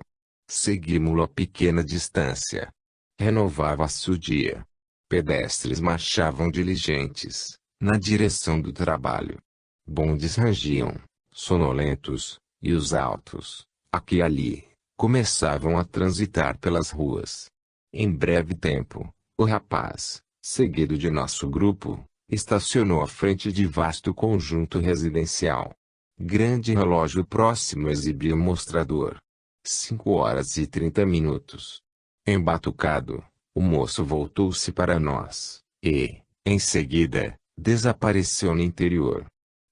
Seguimos-lo a pequena distância. Renovava-se o dia. Pedestres marchavam diligentes, na direção do trabalho. Bondes rangiam, sonolentos, e os autos, aqui e ali, começavam a transitar pelas ruas. Em breve tempo, o rapaz, seguido de nosso grupo, estacionou à frente de vasto conjunto residencial. Grande relógio próximo exibia o mostrador. 5h30. Embatucado, o moço voltou-se para nós, e, em seguida, desapareceu no interior.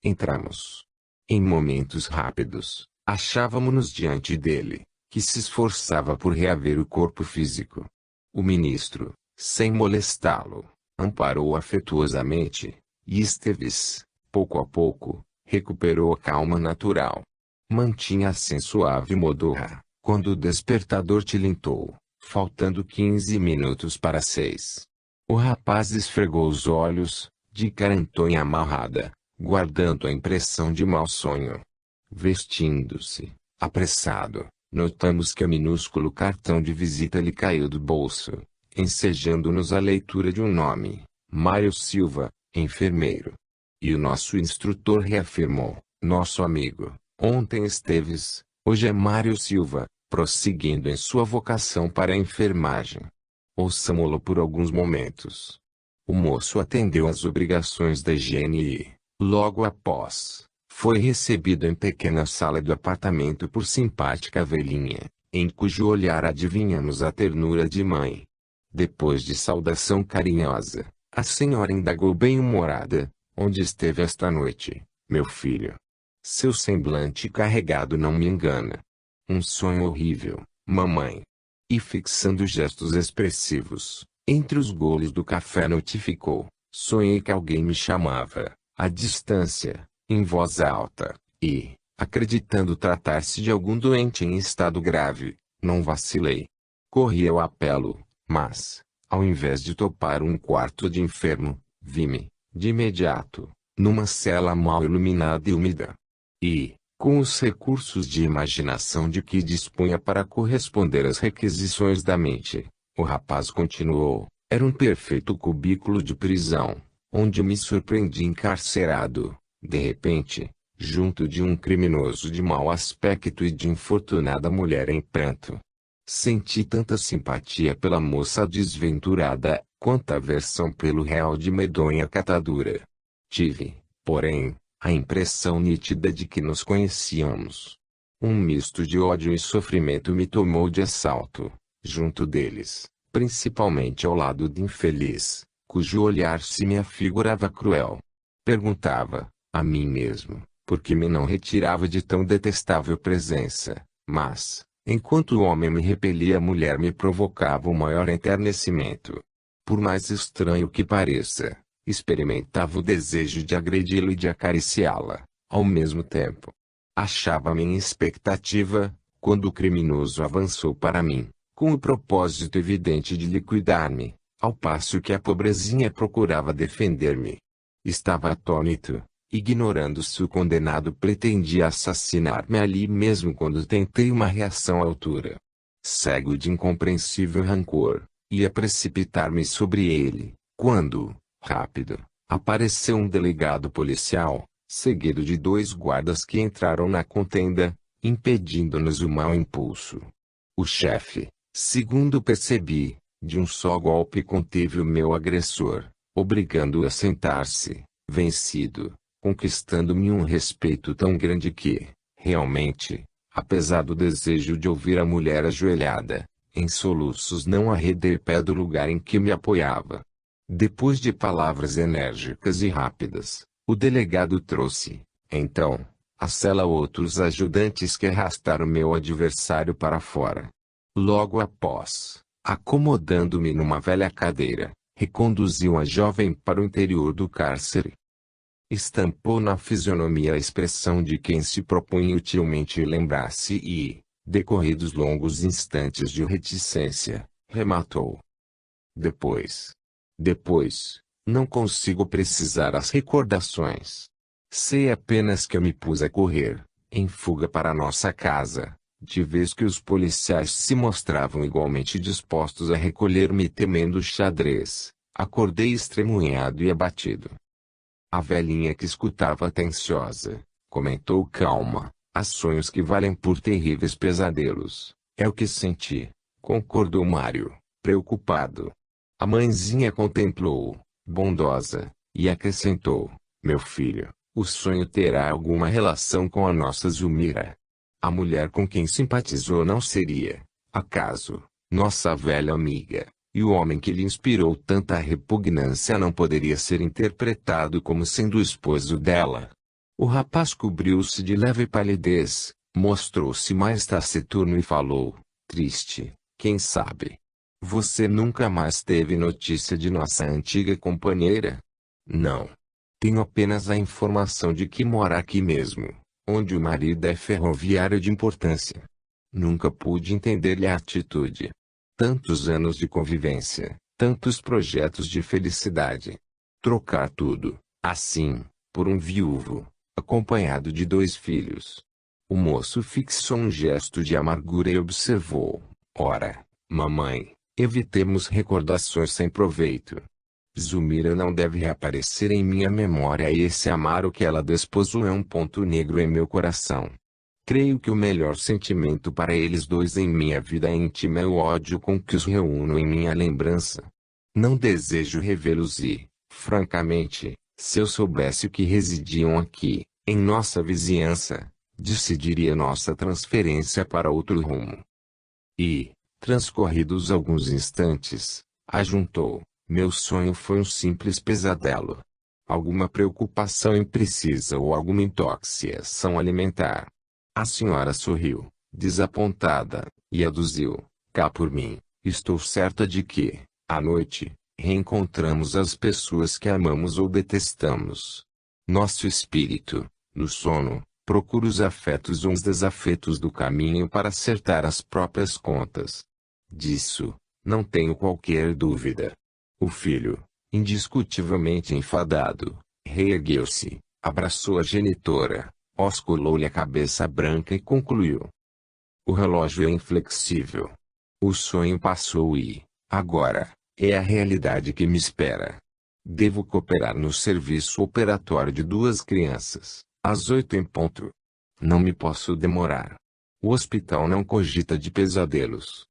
Entramos. Em momentos rápidos, achávamo-nos diante dele, que se esforçava por reaver o corpo físico. O ministro, sem molestá-lo, amparou afetuosamente, e Esteves, pouco a pouco, recuperou a calma natural. Mantinha assim suave modorra, quando o despertador tilintou, faltando 15 minutos para 6. O rapaz esfregou os olhos, de carantonha amarrada, guardando a impressão de mau sonho. Vestindo-se, apressado, notamos que o minúsculo cartão de visita lhe caiu do bolso, ensejando-nos a leitura de um nome, Mário Silva, enfermeiro. E o nosso instrutor reafirmou, nosso amigo, ontem Esteves, hoje é Mário Silva, prosseguindo em sua vocação para a enfermagem. Ouçamo-lo por alguns momentos. O moço atendeu às obrigações da higiene e, logo após, foi recebido em pequena sala do apartamento por simpática velhinha, em cujo olhar adivinhamos a ternura de mãe. Depois de saudação carinhosa, a senhora indagou bem-humorada, onde esteve esta noite, meu filho? Seu semblante carregado não me engana. Um sonho horrível, mamãe. E fixando gestos expressivos, entre os goles do café notificou, sonhei que alguém me chamava, à distância, em voz alta, e, acreditando tratar-se de algum doente em estado grave, não vacilei. Corri ao apelo, mas, ao invés de topar um quarto de enfermo, vi-me, de imediato, numa cela mal iluminada e úmida. E, com os recursos de imaginação de que dispunha para corresponder às requisições da mente, o rapaz continuou, era um perfeito cubículo de prisão, onde me surpreendi encarcerado, de repente, junto de um criminoso de mau aspecto e de infortunada mulher em pranto. Senti tanta simpatia pela moça desventurada, quanto aversão pelo réu de medonha catadura. Tive, porém, a impressão nítida de que nos conhecíamos. Um misto de ódio e sofrimento me tomou de assalto, junto deles, principalmente ao lado do infeliz, cujo olhar se me afigurava cruel. Perguntava, a mim mesmo, por que me não retirava de tão detestável presença, mas, enquanto o homem me repelia, a mulher me provocava o maior enternecimento. Por mais estranho que pareça, experimentava o desejo de agredi-lo e de acariciá-la, ao mesmo tempo. Achava-me em expectativa, quando o criminoso avançou para mim, com o propósito evidente de liquidar-me, ao passo que a pobrezinha procurava defender-me. Estava atônito, ignorando se o condenado pretendia assassinar-me ali mesmo quando tentei uma reação à altura. Cego de incompreensível rancor, ia precipitar-me sobre ele, quando, rápido, apareceu um delegado policial, seguido de 2 guardas que entraram na contenda, impedindo-nos o mau impulso. O chefe, segundo percebi, de um só golpe conteve o meu agressor, obrigando-o a sentar-se, vencido, conquistando-me um respeito tão grande que, realmente, apesar do desejo de ouvir a mulher ajoelhada, em soluços não arredei pé do lugar em que me apoiava. Depois de palavras enérgicas e rápidas, o delegado trouxe, então, à cela outros ajudantes que arrastaram meu adversário para fora. Logo após, acomodando-me numa velha cadeira, reconduziu a jovem para o interior do cárcere. Estampou na fisionomia a expressão de quem se propunha inutilmente lembrar-se e, decorridos longos instantes de reticência, rematou. Depois, não consigo precisar as recordações. Sei apenas que eu me pus a correr, em fuga para nossa casa, de vez que os policiais se mostravam igualmente dispostos a recolher-me temendo xadrez. Acordei estremunhado e abatido. A velhinha que escutava atenciosa, comentou calma, há sonhos que valem por terríveis pesadelos. É o que senti, concordou Mário, preocupado. A mãezinha contemplou-o, bondosa, e acrescentou, meu filho, o sonho terá alguma relação com a nossa Zulmira. A mulher com quem simpatizou não seria, acaso, nossa velha amiga, e o homem que lhe inspirou tanta repugnância não poderia ser interpretado como sendo o esposo dela. O rapaz cobriu-se de leve palidez, mostrou-se mais taciturno e falou, triste, quem sabe? Você nunca mais teve notícia de nossa antiga companheira? Não. Tenho apenas a informação de que mora aqui mesmo, onde o marido é ferroviário de importância. Nunca pude entender-lhe a atitude. Tantos anos de convivência, tantos projetos de felicidade. Trocar tudo, assim, por um viúvo, acompanhado de 2 filhos. O moço fixou um gesto de amargura e observou, ora, mamãe, evitemos recordações sem proveito. Zulmira não deve reaparecer em minha memória e esse amaro que ela desposou é um ponto negro em meu coração. Creio que o melhor sentimento para eles dois em minha vida íntima é o ódio com que os reúno em minha lembrança. Não desejo revê-los e, francamente, se eu soubesse que residiam aqui, em nossa vizinhança, decidiria nossa transferência para outro rumo. E, transcorridos alguns instantes, ajuntou, meu sonho foi um simples pesadelo. Alguma preocupação imprecisa ou alguma intoxicação alimentar. A senhora sorriu, desapontada, e aduziu, cá por mim, estou certa de que, à noite, reencontramos as pessoas que amamos ou detestamos. Nosso espírito, no sono, procura os afetos ou os desafetos do caminho para acertar as próprias contas. Disso, não tenho qualquer dúvida. O filho, indiscutivelmente enfadado, reergueu-se, abraçou a genitora, osculou-lhe a cabeça branca e concluiu. O relógio é inflexível. O sonho passou e, agora, é a realidade que me espera. Devo cooperar no serviço operatório de 2 crianças, às 8 em ponto. Não me posso demorar. O hospital não cogita de pesadelos.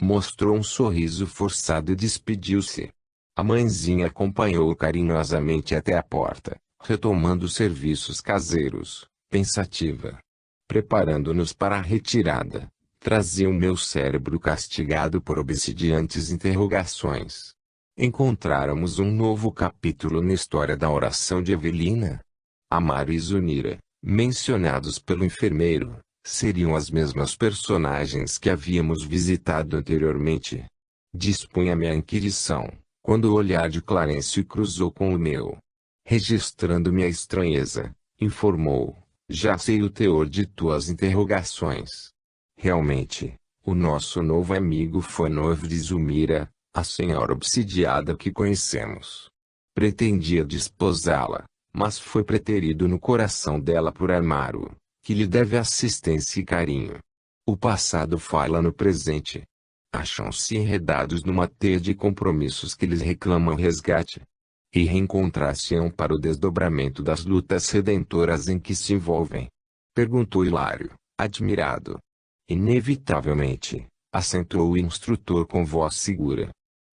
Mostrou um sorriso forçado e despediu-se. A mãezinha acompanhou-o carinhosamente até a porta, retomando os serviços caseiros, pensativa. Preparando-nos para a retirada, trazia o meu cérebro castigado por obsidiantes interrogações. Encontráramos um novo capítulo na história da oração de Evelina. Amaro e Zulmira, mencionados pelo enfermeiro, seriam as mesmas personagens que havíamos visitado anteriormente. Dispunha-me à inquirição, quando o olhar de Clarencio cruzou com o meu. Registrando-me a estranheza, informou, já sei o teor de tuas interrogações. Realmente, o nosso novo amigo foi noivo de Zulmira, a senhora obsidiada que conhecemos. Pretendia desposá-la, mas foi preterido no coração dela por Amaro, que lhe deve assistência e carinho. O passado fala no presente. Acham-se enredados numa teia de compromissos que lhes reclamam resgate. E reencontrar-se-ão para o desdobramento das lutas redentoras em que se envolvem. Perguntou Hilário, admirado. Inevitavelmente, acentuou o instrutor com voz segura.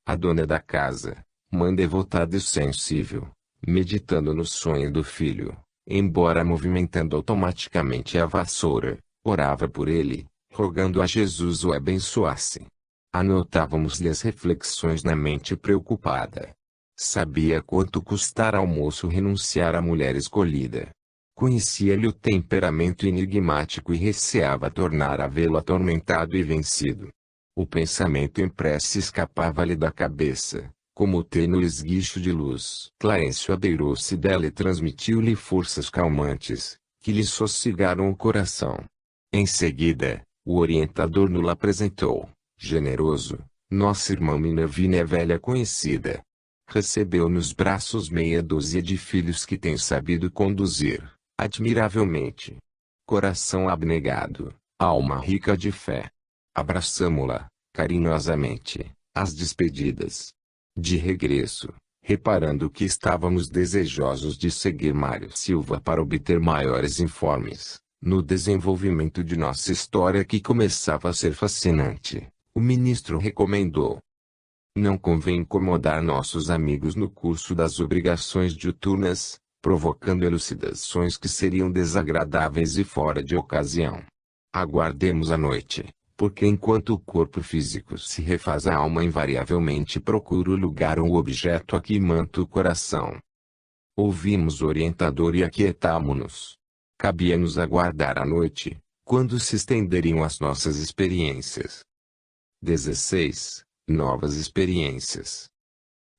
A dona da casa, mãe devotada e sensível, meditando no sonho do filho, embora movimentando automaticamente a vassoura, orava por ele, rogando a Jesus o abençoasse. Anotávamos-lhe as reflexões na mente preocupada. Sabia quanto custara ao moço renunciar à mulher escolhida. Conhecia-lhe o temperamento enigmático e receava tornar a vê-lo atormentado e vencido. O pensamento em prece escapava-lhe da cabeça, como o tênue esguicho de luz. Clarencio abeirou-se dela e transmitiu-lhe forças calmantes, que lhe sossegaram o coração. Em seguida, o orientador nos apresentou, generoso, nossa irmã Minervina é velha conhecida. Recebeu nos braços meia dúzia de filhos que tem sabido conduzir, admiravelmente. Coração abnegado, alma rica de fé. Abraçamo-la, carinhosamente, às despedidas. De regresso, reparando que estávamos desejosos de seguir Mário Silva para obter maiores informes, no desenvolvimento de nossa história que começava a ser fascinante, o ministro recomendou: não convém incomodar nossos amigos no curso das obrigações diuturnas, provocando elucidações que seriam desagradáveis e fora de ocasião. Aguardemos a noite, porque enquanto o corpo físico se refaz, a alma invariavelmente procura o lugar ou o objeto a que manta o coração. Ouvimos o orientador e aquietámo-nos. Cabia-nos aguardar a noite, quando se estenderiam as nossas experiências. 16. Novas experiências.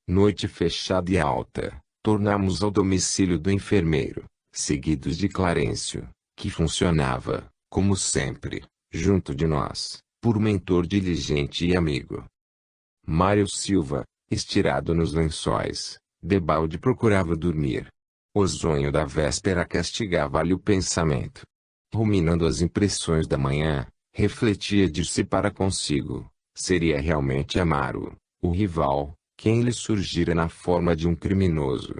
Noite fechada e alta, tornamos ao domicílio do enfermeiro, seguidos de Clarencio, que funcionava, como sempre, junto de nós, por mentor diligente e amigo. Mário Silva, estirado nos lençóis, debalde procurava dormir. O sonho da véspera castigava-lhe o pensamento. Ruminando as impressões da manhã, refletia de si para consigo: seria realmente Amaro, o rival, quem lhe surgira na forma de um criminoso?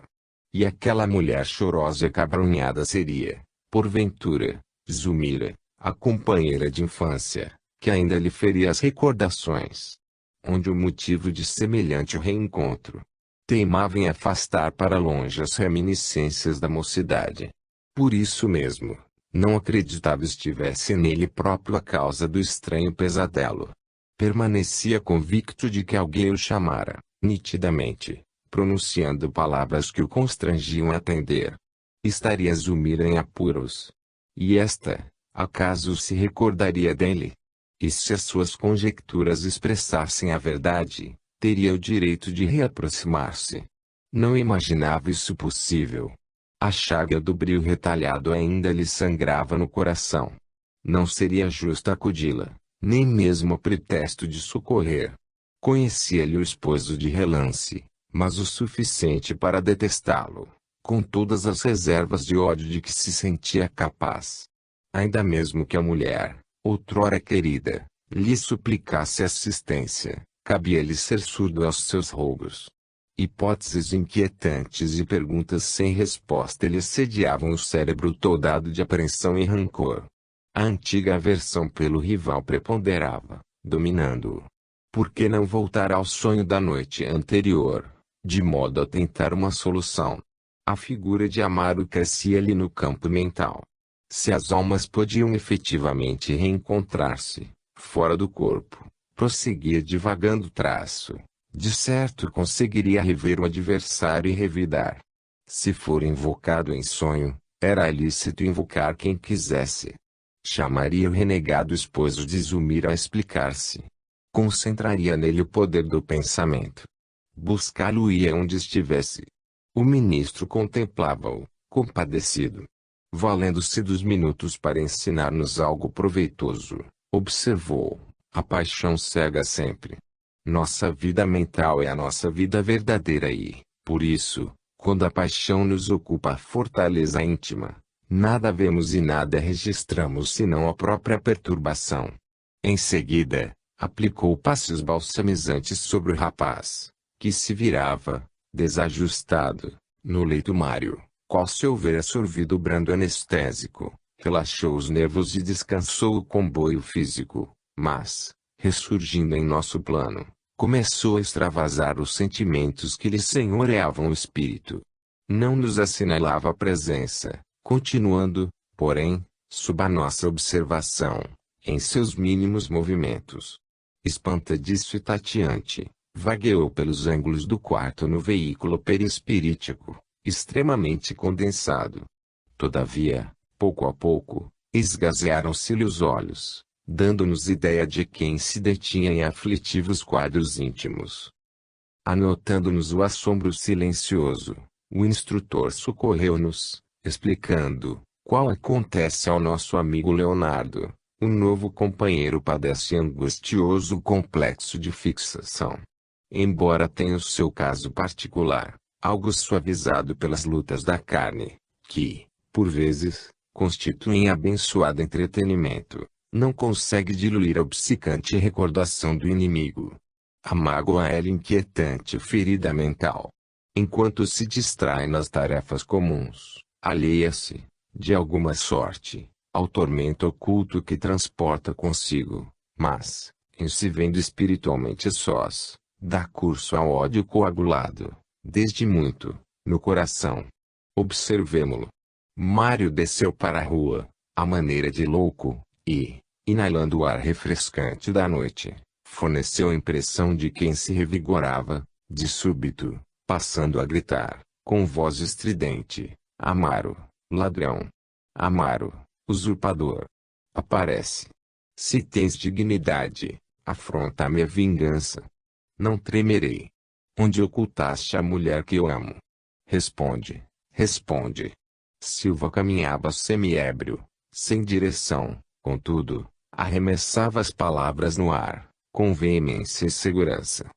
E aquela mulher chorosa e acabrunhada seria, porventura, Zulmira, a companheira de infância, que ainda lhe feria as recordações? Onde o motivo de semelhante reencontro? Teimava em afastar para longe as reminiscências da mocidade. Por isso mesmo, não acreditava estivesse nele próprio a causa do estranho pesadelo. Permanecia convicto de que alguém o chamara, nitidamente, pronunciando palavras que o constrangiam a atender. Estaria Zulmira em apuros. E esta, acaso se recordaria dele? E se as suas conjecturas expressassem a verdade, teria o direito de reaproximar-se? Não imaginava isso possível. A chaga do brio retalhado ainda lhe sangrava no coração. Não seria justo acudi-la, nem mesmo a pretexto de socorrer. Conhecia-lhe o esposo de relance, mas o suficiente para detestá-lo, com todas as reservas de ódio de que se sentia capaz. Ainda mesmo que a mulher, outrora querida, lhe suplicasse assistência, cabia-lhe ser surdo aos seus rogos. Hipóteses inquietantes e perguntas sem resposta lhe assediavam o cérebro toldado de apreensão e rancor. A antiga aversão pelo rival preponderava, dominando-o. Por que não voltar ao sonho da noite anterior, de modo a tentar uma solução? A figura de Amaro crescia-lhe no campo mental. Se as almas podiam efetivamente reencontrar-se, fora do corpo, prosseguia divagando o traço. De certo conseguiria rever o adversário e revidar. Se for invocado em sonho, era lícito invocar quem quisesse. Chamaria o renegado esposo de Zulmira a explicar-se. Concentraria nele o poder do pensamento. Buscá-lo-ia onde estivesse. O ministro contemplava-o, compadecido. Valendo-se dos minutos para ensinar-nos algo proveitoso, observou: a paixão cega sempre. Nossa vida mental é a nossa vida verdadeira e, por isso, quando a paixão nos ocupa a fortaleza íntima, nada vemos e nada registramos senão a própria perturbação. Em seguida, aplicou passos balsamizantes sobre o rapaz, que se virava, desajustado, no leito Mário, qual se houvera sorvido o brando anestésico, Relaxou os nervos e descansou o comboio físico, mas, ressurgindo em nosso plano, começou a extravasar os sentimentos que lhe senhoreavam o espírito. Não nos assinalava a presença, continuando, porém, sob a nossa observação, em seus mínimos movimentos. Espantadiço e tateante, vagueou pelos ângulos do quarto no veículo perispirítico, extremamente condensado. Todavia, pouco a pouco, esgazearam-se-lhe os olhos, dando-nos ideia de quem se detinha em aflitivos quadros íntimos. Anotando-nos o assombro silencioso, o instrutor socorreu-nos, explicando: qual acontece ao nosso amigo Leonardo, o novo companheiro padece angustioso complexo de fixação. Embora tenha o seu caso particular, algo suavizado pelas lutas da carne, que, por vezes, constituem abençoado entretenimento, não consegue diluir a obcecante recordação do inimigo. A mágoa é inquietante ferida mental. Enquanto se distrai nas tarefas comuns, alheia-se, de alguma sorte, ao tormento oculto que transporta consigo, mas, em se vendo espiritualmente sós, dá curso ao ódio coagulado, desde muito, no coração. Observemo-lo. Mário desceu para a rua, à maneira de louco, e, inalando o ar refrescante da noite, forneceu a impressão de quem se revigorava, de súbito, passando a gritar, com voz estridente: Amaro, ladrão! Amaro, usurpador! Aparece! Se tens dignidade, afronta-me a vingança. Não tremerei. Onde ocultaste a mulher que eu amo? Responde, responde. Silva caminhava semiébrio, sem direção, contudo, arremessava as palavras no ar, com veemência e segurança.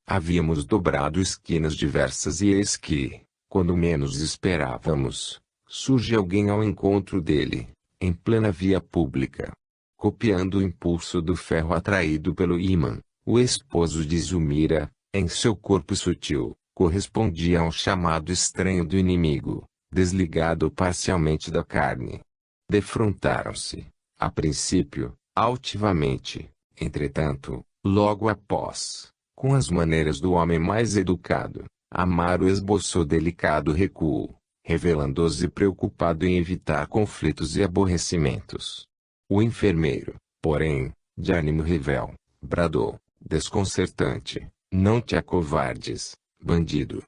Havíamos dobrado esquinas diversas e eis que, quando menos esperávamos, surge alguém ao encontro dele, em plena via pública. Copiando o impulso do ferro atraído pelo ímã, o esposo de Zulmira, em seu corpo sutil, correspondia ao chamado estranho do inimigo, desligado parcialmente da carne. Defrontaram-se, a princípio, altivamente, entretanto, logo após, com as maneiras do homem mais educado, Amaro esboçou delicado recuo, revelando-se preocupado em evitar conflitos e aborrecimentos. O enfermeiro, porém, de ânimo revel, bradou, desconcertante: não te acovardes, bandido.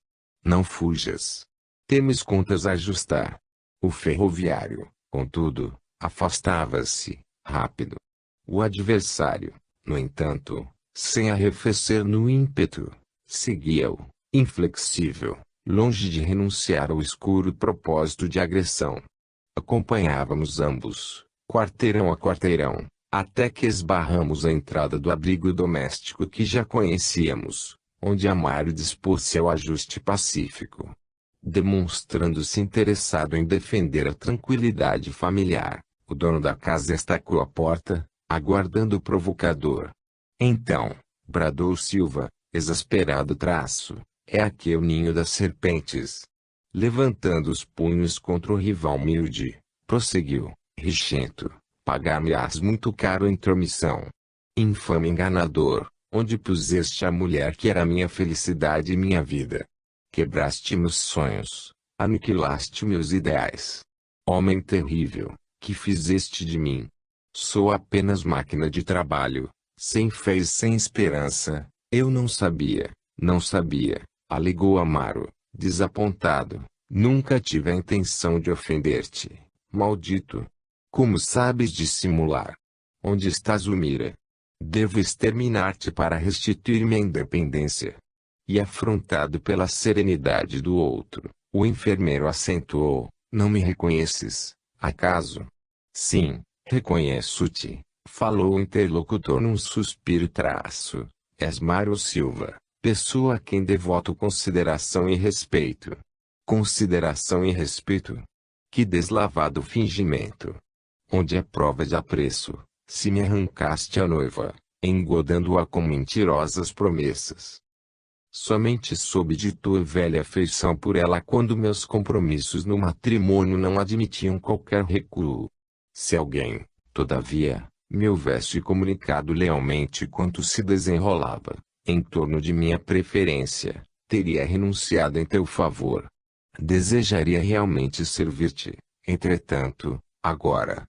Não fujas. Temos contas a ajustar. O ferroviário, contudo, afastava-se, rápido. O adversário, no entanto, sem arrefecer no ímpeto, seguia-o, inflexível, longe de renunciar ao escuro propósito de agressão. Acompanhávamos ambos, quarteirão a quarteirão, até que esbarramos a entrada do abrigo doméstico que já conhecíamos, onde Amaro dispôs-se ao ajuste pacífico. Demonstrando-se interessado em defender a tranquilidade familiar, o dono da casa estacou a porta, aguardando o provocador. Então, bradou Silva, exasperado traço, é aqui o ninho das serpentes. Levantando os punhos contra o rival humilde, prosseguiu, rixento: pagar-me-ás muito caro a intromissão. Infame enganador, onde puseste a mulher que era minha felicidade e minha vida? Quebraste meus sonhos, aniquilaste meus ideais. Homem terrível, que fizeste de mim? Sou apenas máquina de trabalho, sem fé e sem esperança. Eu não sabia, alegou Amaro, desapontado. Nunca tive a intenção de ofender-te, maldito. Como sabes dissimular? Onde está Zulmira? Devo exterminar-te para restituir-me a independência. E afrontado pela serenidade do outro, o enfermeiro acentuou: não me reconheces, acaso? Sim, reconheço-te, falou o interlocutor num suspiro traço. És Mário Silva, pessoa a quem devoto consideração e respeito. Consideração e respeito? Que deslavado fingimento! Onde é prova de apreço, se me arrancaste a noiva, engodando-a com mentirosas promessas? Somente soube de tua velha afeição por ela quando meus compromissos no matrimônio não admitiam qualquer recuo. Se alguém, todavia, me houvesse comunicado lealmente quanto se desenrolava, em torno de minha preferência, teria renunciado em teu favor. Desejaria realmente servir-te, entretanto, agora,